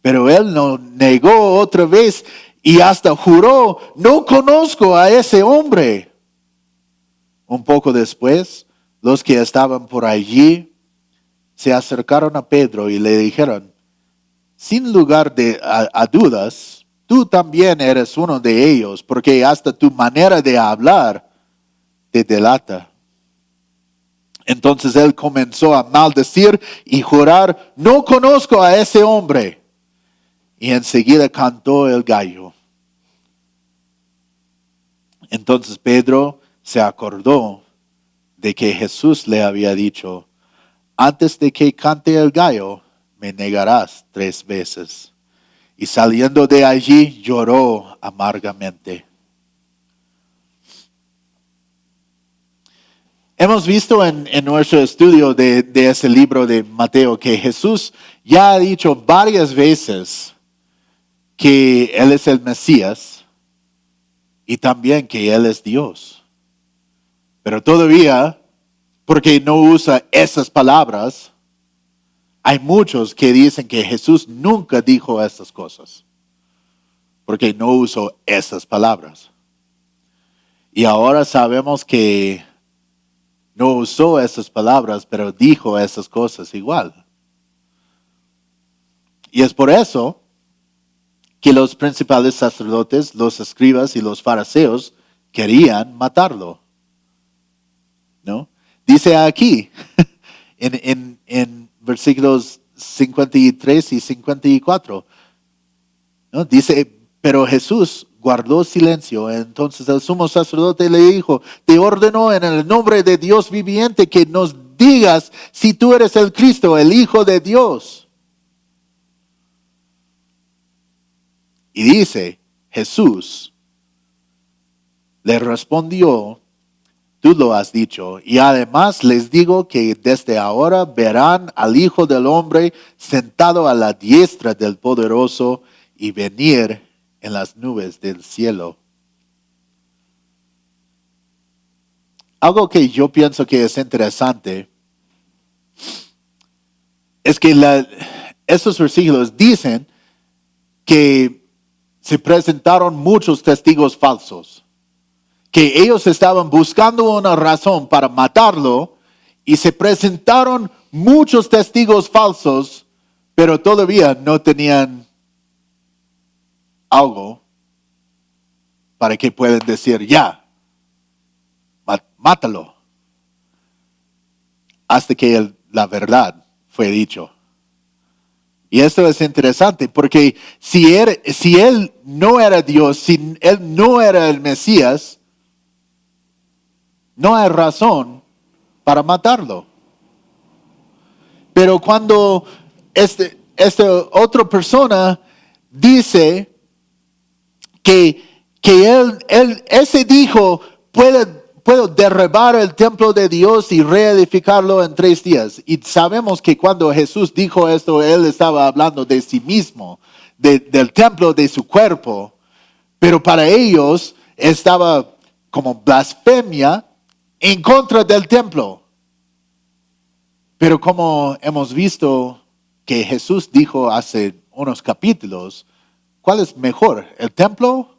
Pero él lo negó otra vez y hasta juró: no conozco a ese hombre. Un poco después, los que estaban por allí se acercaron a Pedro y le dijeron: sin lugar a dudas, tú también eres uno de ellos, porque hasta tu manera de hablar te delata. Entonces él comenzó a maldecir y jurar: no conozco a ese hombre. Y enseguida cantó el gallo. Entonces Pedro se acordó de que Jesús le había dicho: antes de que cante el gallo, me negarás 3 veces. Y saliendo de allí, lloró amargamente. Hemos visto en nuestro estudio de ese libro de Mateo que Jesús ya ha dicho varias veces que Él es el Mesías y también que Él es Dios. Pero todavía, porque no usa esas palabras, hay muchos que dicen que Jesús nunca dijo esas cosas, porque no usó esas palabras. Y ahora sabemos que no usó esas palabras, pero dijo esas cosas igual. Y es por eso que los principales sacerdotes, los escribas y los fariseos querían matarlo. ¿No? Dice aquí, en versículos 53 y 54, ¿no? Dice: pero Jesús guardó silencio. Entonces el sumo sacerdote le dijo: te ordeno en el nombre de Dios viviente que nos digas si tú eres el Cristo, el Hijo de Dios. Y dice Jesús, le respondió: tú lo has dicho, y además les digo que desde ahora verán al Hijo del Hombre sentado a la diestra del Poderoso y venir en las nubes del cielo. Algo que yo pienso que es interesante es que esos versículos dicen que se presentaron muchos testigos falsos, que ellos estaban buscando una razón para matarlo y se presentaron muchos testigos falsos, pero todavía no tenían algo para que puedan decir: ya, mátalo, hasta que la verdad fue dicho. Y esto es interesante porque si él no era Dios, si él no era el Mesías, no hay razón para matarlo. Pero cuando esta otra persona dice que ese dijo: puedo derribar el templo de Dios y reedificarlo en 3 días. Y sabemos que cuando Jesús dijo esto, Él estaba hablando de sí mismo, del templo de su cuerpo. Pero para ellos estaba como blasfemia en contra del templo. Pero como hemos visto que Jesús dijo hace unos capítulos, ¿cuál es mejor, el templo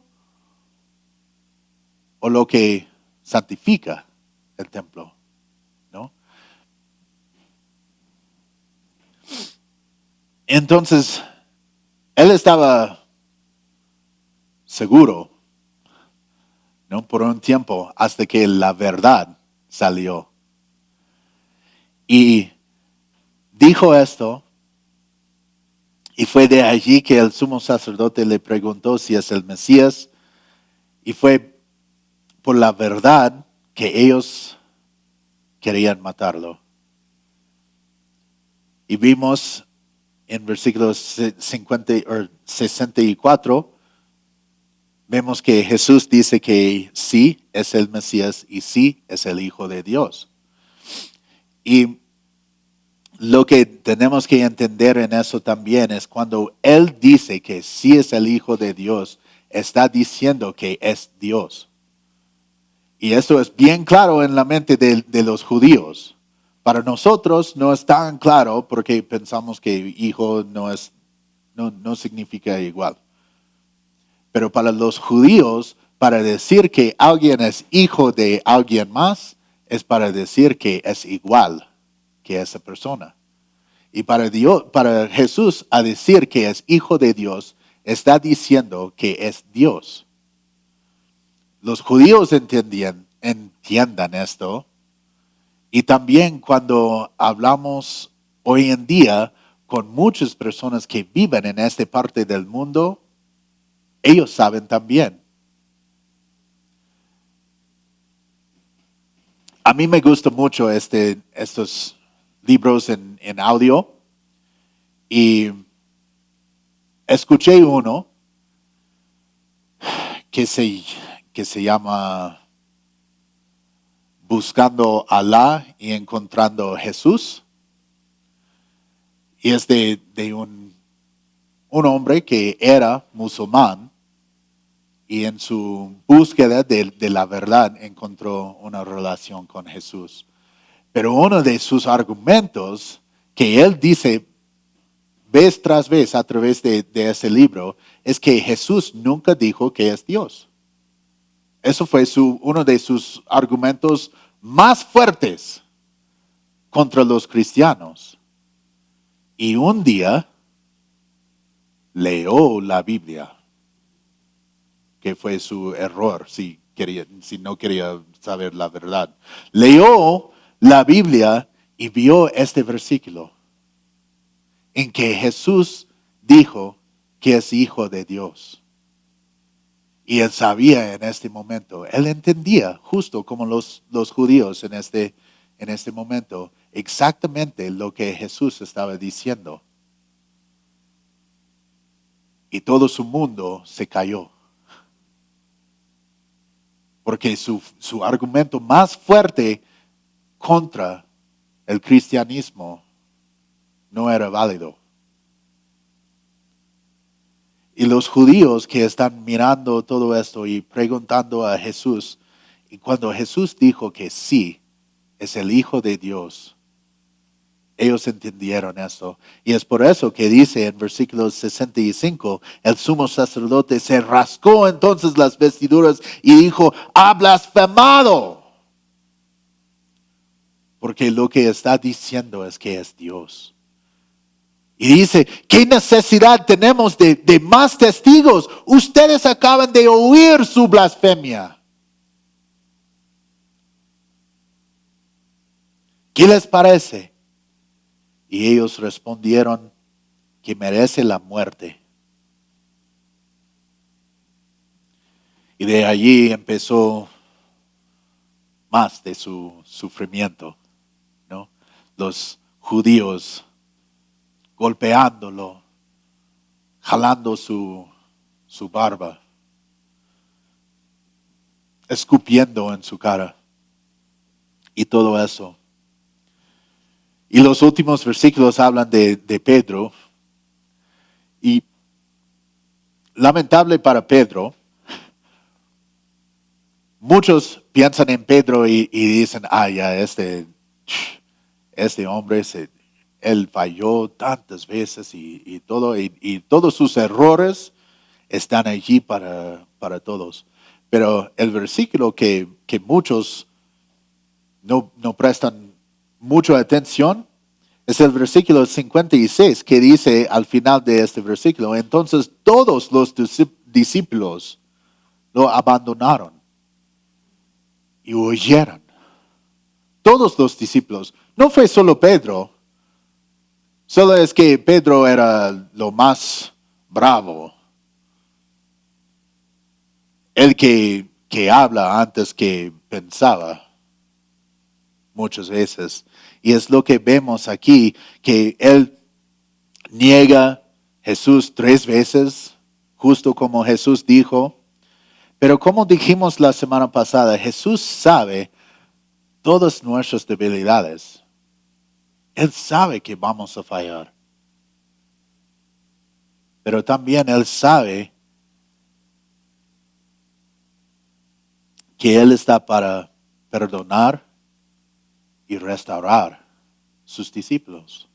o lo que santifica el templo? ¿No? Entonces, él estaba seguro, ¿no? Por un tiempo, hasta que la verdad salió. Y dijo esto, y fue de allí que el sumo sacerdote le preguntó si es el Mesías, y fue por la verdad que ellos querían matarlo. Y vimos en versículos 64, vemos que Jesús dice que sí es el Mesías y sí es el Hijo de Dios. Y lo que tenemos que entender en eso también es cuando Él dice que sí es el Hijo de Dios, está diciendo que es Dios. Y eso es bien claro en la mente de los judíos. Para nosotros no es tan claro porque pensamos que hijo no significa igual. Pero para los judíos, para decir que alguien es hijo de alguien más, es para decir que es igual que esa persona. Y para Dios, para Jesús, a decir que es hijo de Dios, está diciendo que es Dios. Los judíos entiendan esto. Y también cuando hablamos hoy en día con muchas personas que viven en esta parte del mundo, ellos saben también. A mí me gusta mucho estos libros en audio y escuché uno que se llama Buscando a Alá y Encontrando a Jesús. Y es de un hombre que era musulmán y en su búsqueda de la verdad encontró una relación con Jesús. Pero uno de sus argumentos que él dice vez tras vez a través de ese libro es que Jesús nunca dijo que es Dios. Eso fue uno de sus argumentos más fuertes contra los cristianos. Y un día leyó la Biblia, que fue su error, si no quería saber la verdad. Leyó la Biblia y vio este versículo en que Jesús dijo que es hijo de Dios. Y él sabía en este momento, él entendía, justo como los judíos en este momento, exactamente lo que Jesús estaba diciendo. Y todo su mundo se cayó. Porque su argumento más fuerte contra el cristianismo no era válido. Y los judíos que están mirando todo esto y preguntando a Jesús, y cuando Jesús dijo que sí, es el Hijo de Dios, ellos entendieron eso. Y es por eso que dice en versículo 65, el sumo sacerdote se rascó entonces las vestiduras y dijo, ha blasfemado. Porque lo que está diciendo es que es Dios. Y dice, ¿qué necesidad tenemos de más testigos? Ustedes acaban de oír su blasfemia. ¿Qué les parece? Y ellos respondieron que merece la muerte. Y de allí empezó más de su sufrimiento, ¿no? Los judíos golpeándolo, jalando su barba, escupiendo en su cara y todo eso. Y los últimos versículos hablan de Pedro. Y lamentable para Pedro, muchos piensan en Pedro y dicen, ya este hombre, él falló tantas veces y todo, y todos sus errores están allí para todos. Pero el versículo que muchos no prestan mucha atención es el versículo 56 que dice al final de este versículo, entonces todos los discípulos lo abandonaron y huyeron. Todos los discípulos. No fue solo Pedro. Solo es que Pedro era lo más bravo. El que habla antes que pensaba muchas veces. Y es lo que vemos aquí, que él niega a Jesús 3 veces, justo como Jesús dijo. Pero como dijimos la semana pasada, Jesús sabe todas nuestras debilidades. Él sabe que vamos a fallar. Pero también Él sabe que Él está para perdonar y restaurar sus discípulos,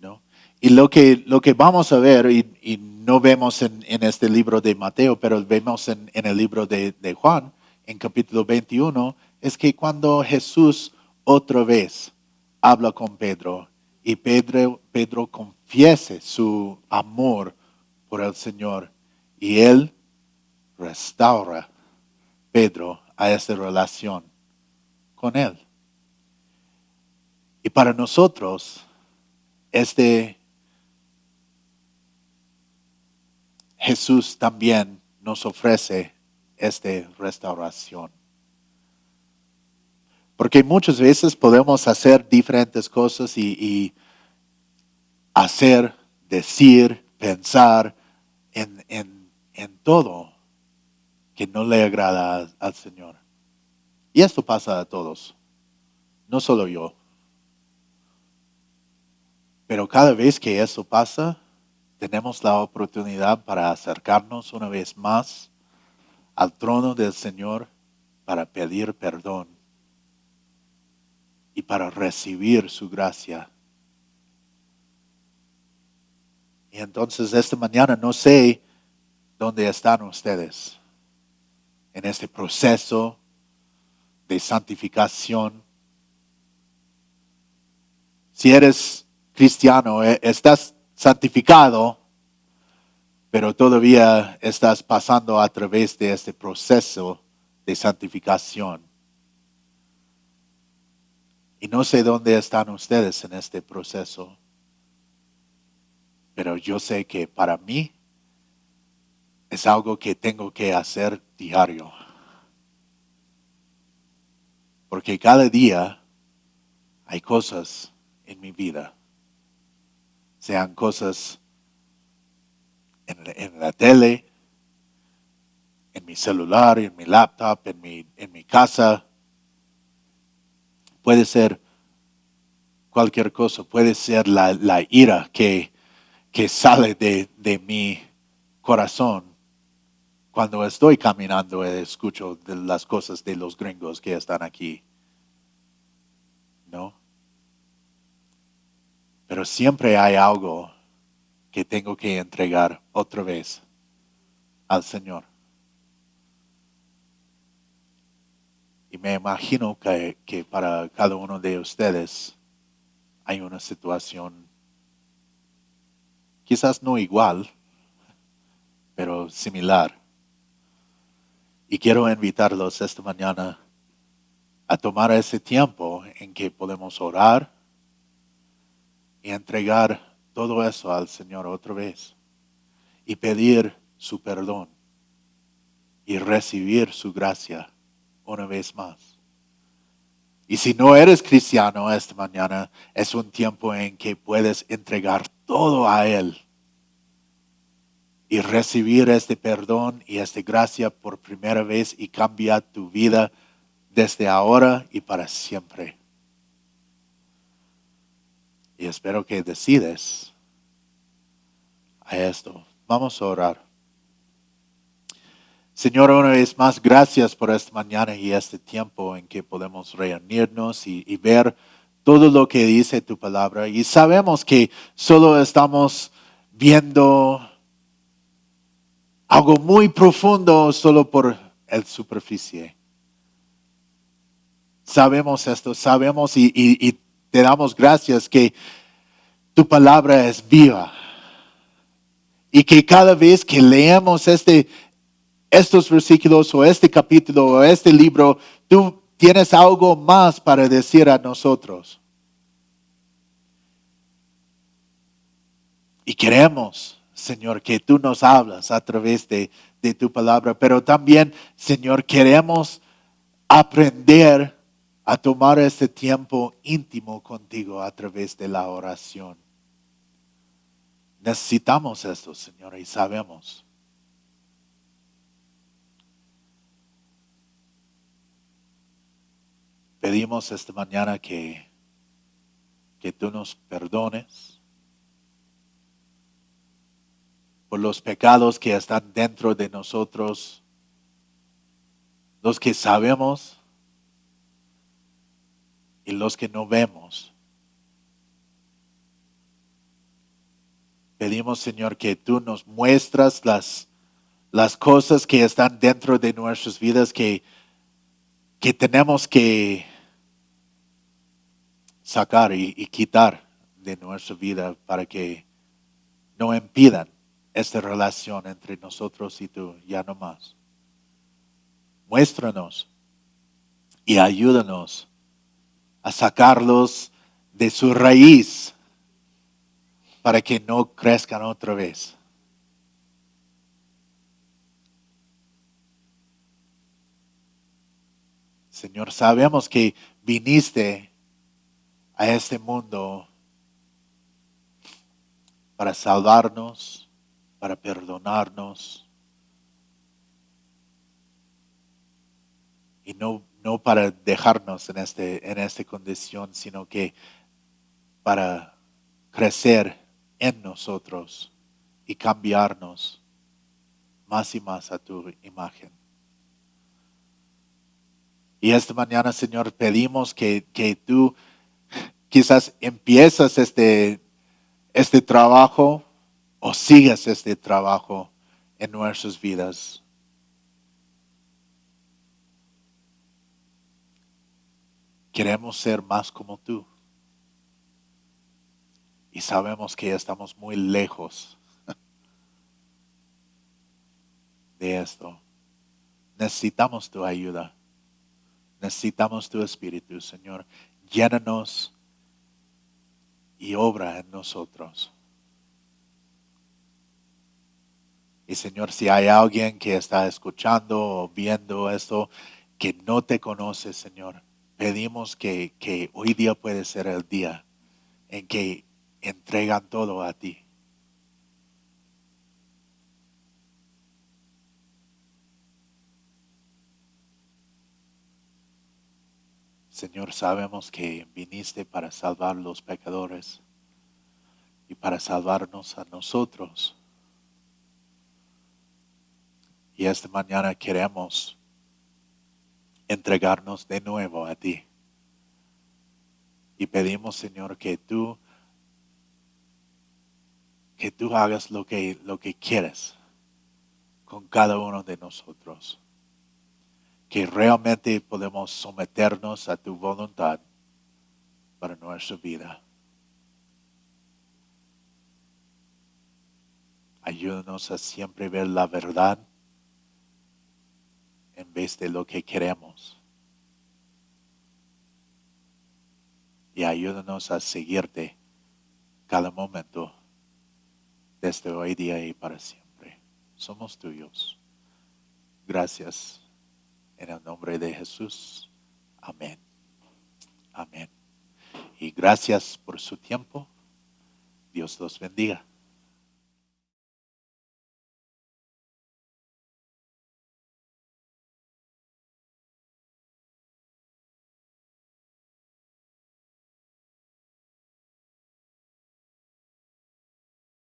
¿no? Y lo que vamos a ver, y no vemos en este libro de Mateo, pero vemos en el libro de Juan, en capítulo 21, es que cuando Jesús otra vez habla con Pedro y Pedro confiese su amor por el Señor y Él restaura Pedro a esa relación con Él. Y para nosotros, Jesús también nos ofrece esta restauración. Porque muchas veces podemos hacer diferentes cosas y hacer, decir, pensar en todo que no le agrada al Señor. Y esto pasa a todos, no solo yo. Pero cada vez que eso pasa, tenemos la oportunidad para acercarnos una vez más al trono del Señor para pedir perdón y para recibir su gracia. Y entonces esta mañana no sé dónde están ustedes en este proceso de santificación. Si eres cristiano, estás santificado, pero todavía estás pasando a través de este proceso de santificación. Y no sé dónde están ustedes en este proceso, pero yo sé que para mí es algo que tengo que hacer diario. Porque cada día hay cosas en mi vida, sean cosas en la tele, en mi celular, en mi laptop, en mi casa. Puede ser cualquier cosa, puede ser la ira que sale de mi corazón cuando estoy caminando y escucho de las cosas de los gringos que están aquí, ¿no? Pero siempre hay algo que tengo que entregar otra vez al Señor. Y me imagino que para cada uno de ustedes hay una situación quizás no igual, pero similar. Y quiero invitarlos esta mañana a tomar ese tiempo en que podemos orar y entregar todo eso al Señor otra vez y pedir su perdón y recibir su gracia una vez más. Y si no eres cristiano esta mañana, es un tiempo en que puedes entregar todo a Él y recibir este perdón y esta gracia por primera vez y cambiar tu vida desde ahora y para siempre. Y espero que decides a esto. Vamos a orar. Señor, una vez más, gracias por esta mañana y este tiempo en que podemos reunirnos y ver todo lo que dice tu palabra. Y sabemos que solo estamos viendo algo muy profundo solo por el superficie. Sabemos esto, sabemos y te damos gracias que tu palabra es viva. Y que cada vez que leemos estos versículos o este capítulo o este libro, tú tienes algo más para decir a nosotros. Y queremos, Señor, que tú nos hablas a través de tu palabra, pero también, Señor, queremos aprender a tomar este tiempo íntimo contigo a través de la oración. Necesitamos esto, Señor, y sabemos. Pedimos esta mañana que tú nos perdones por los pecados que están dentro de nosotros, los que sabemos y los que no vemos. Pedimos, Señor, que tú nos muestras las cosas que están dentro de nuestras vidas que tenemos que sacar y quitar de nuestra vida para que no impidan esta relación entre nosotros y tú, ya no más. Muéstranos y ayúdanos a sacarlos de su raíz para que no crezcan otra vez. Señor, sabemos que viniste a este mundo para salvarnos, para perdonarnos y no para dejarnos en esta condición, sino que para crecer en nosotros y cambiarnos más y más a tu imagen. Y esta mañana, Señor, pedimos que tú quizás empiezas este trabajo o sigas este trabajo en nuestras vidas. Queremos ser más como tú. Y sabemos que estamos muy lejos de esto. Necesitamos tu ayuda. Necesitamos tu espíritu, Señor. Llénanos y obra en nosotros. Y Señor, si hay alguien que está escuchando o viendo esto que no te conoce, Señor, pedimos que hoy día puede ser el día en que entregan todo a ti. Señor, sabemos que viniste para salvar los pecadores y para salvarnos a nosotros. Y esta mañana queremos entregarnos de nuevo a ti. Y pedimos, Señor, que tú hagas lo que quieres con cada uno de nosotros. Que realmente podemos someternos a tu voluntad para nuestra vida. Ayúdanos a siempre ver la verdad en vez de lo que queremos. Y ayúdanos a seguirte cada momento desde hoy día y para siempre. Somos tuyos. Gracias. En el nombre de Jesús. Amén. Amén. Y gracias por su tiempo. Dios los bendiga.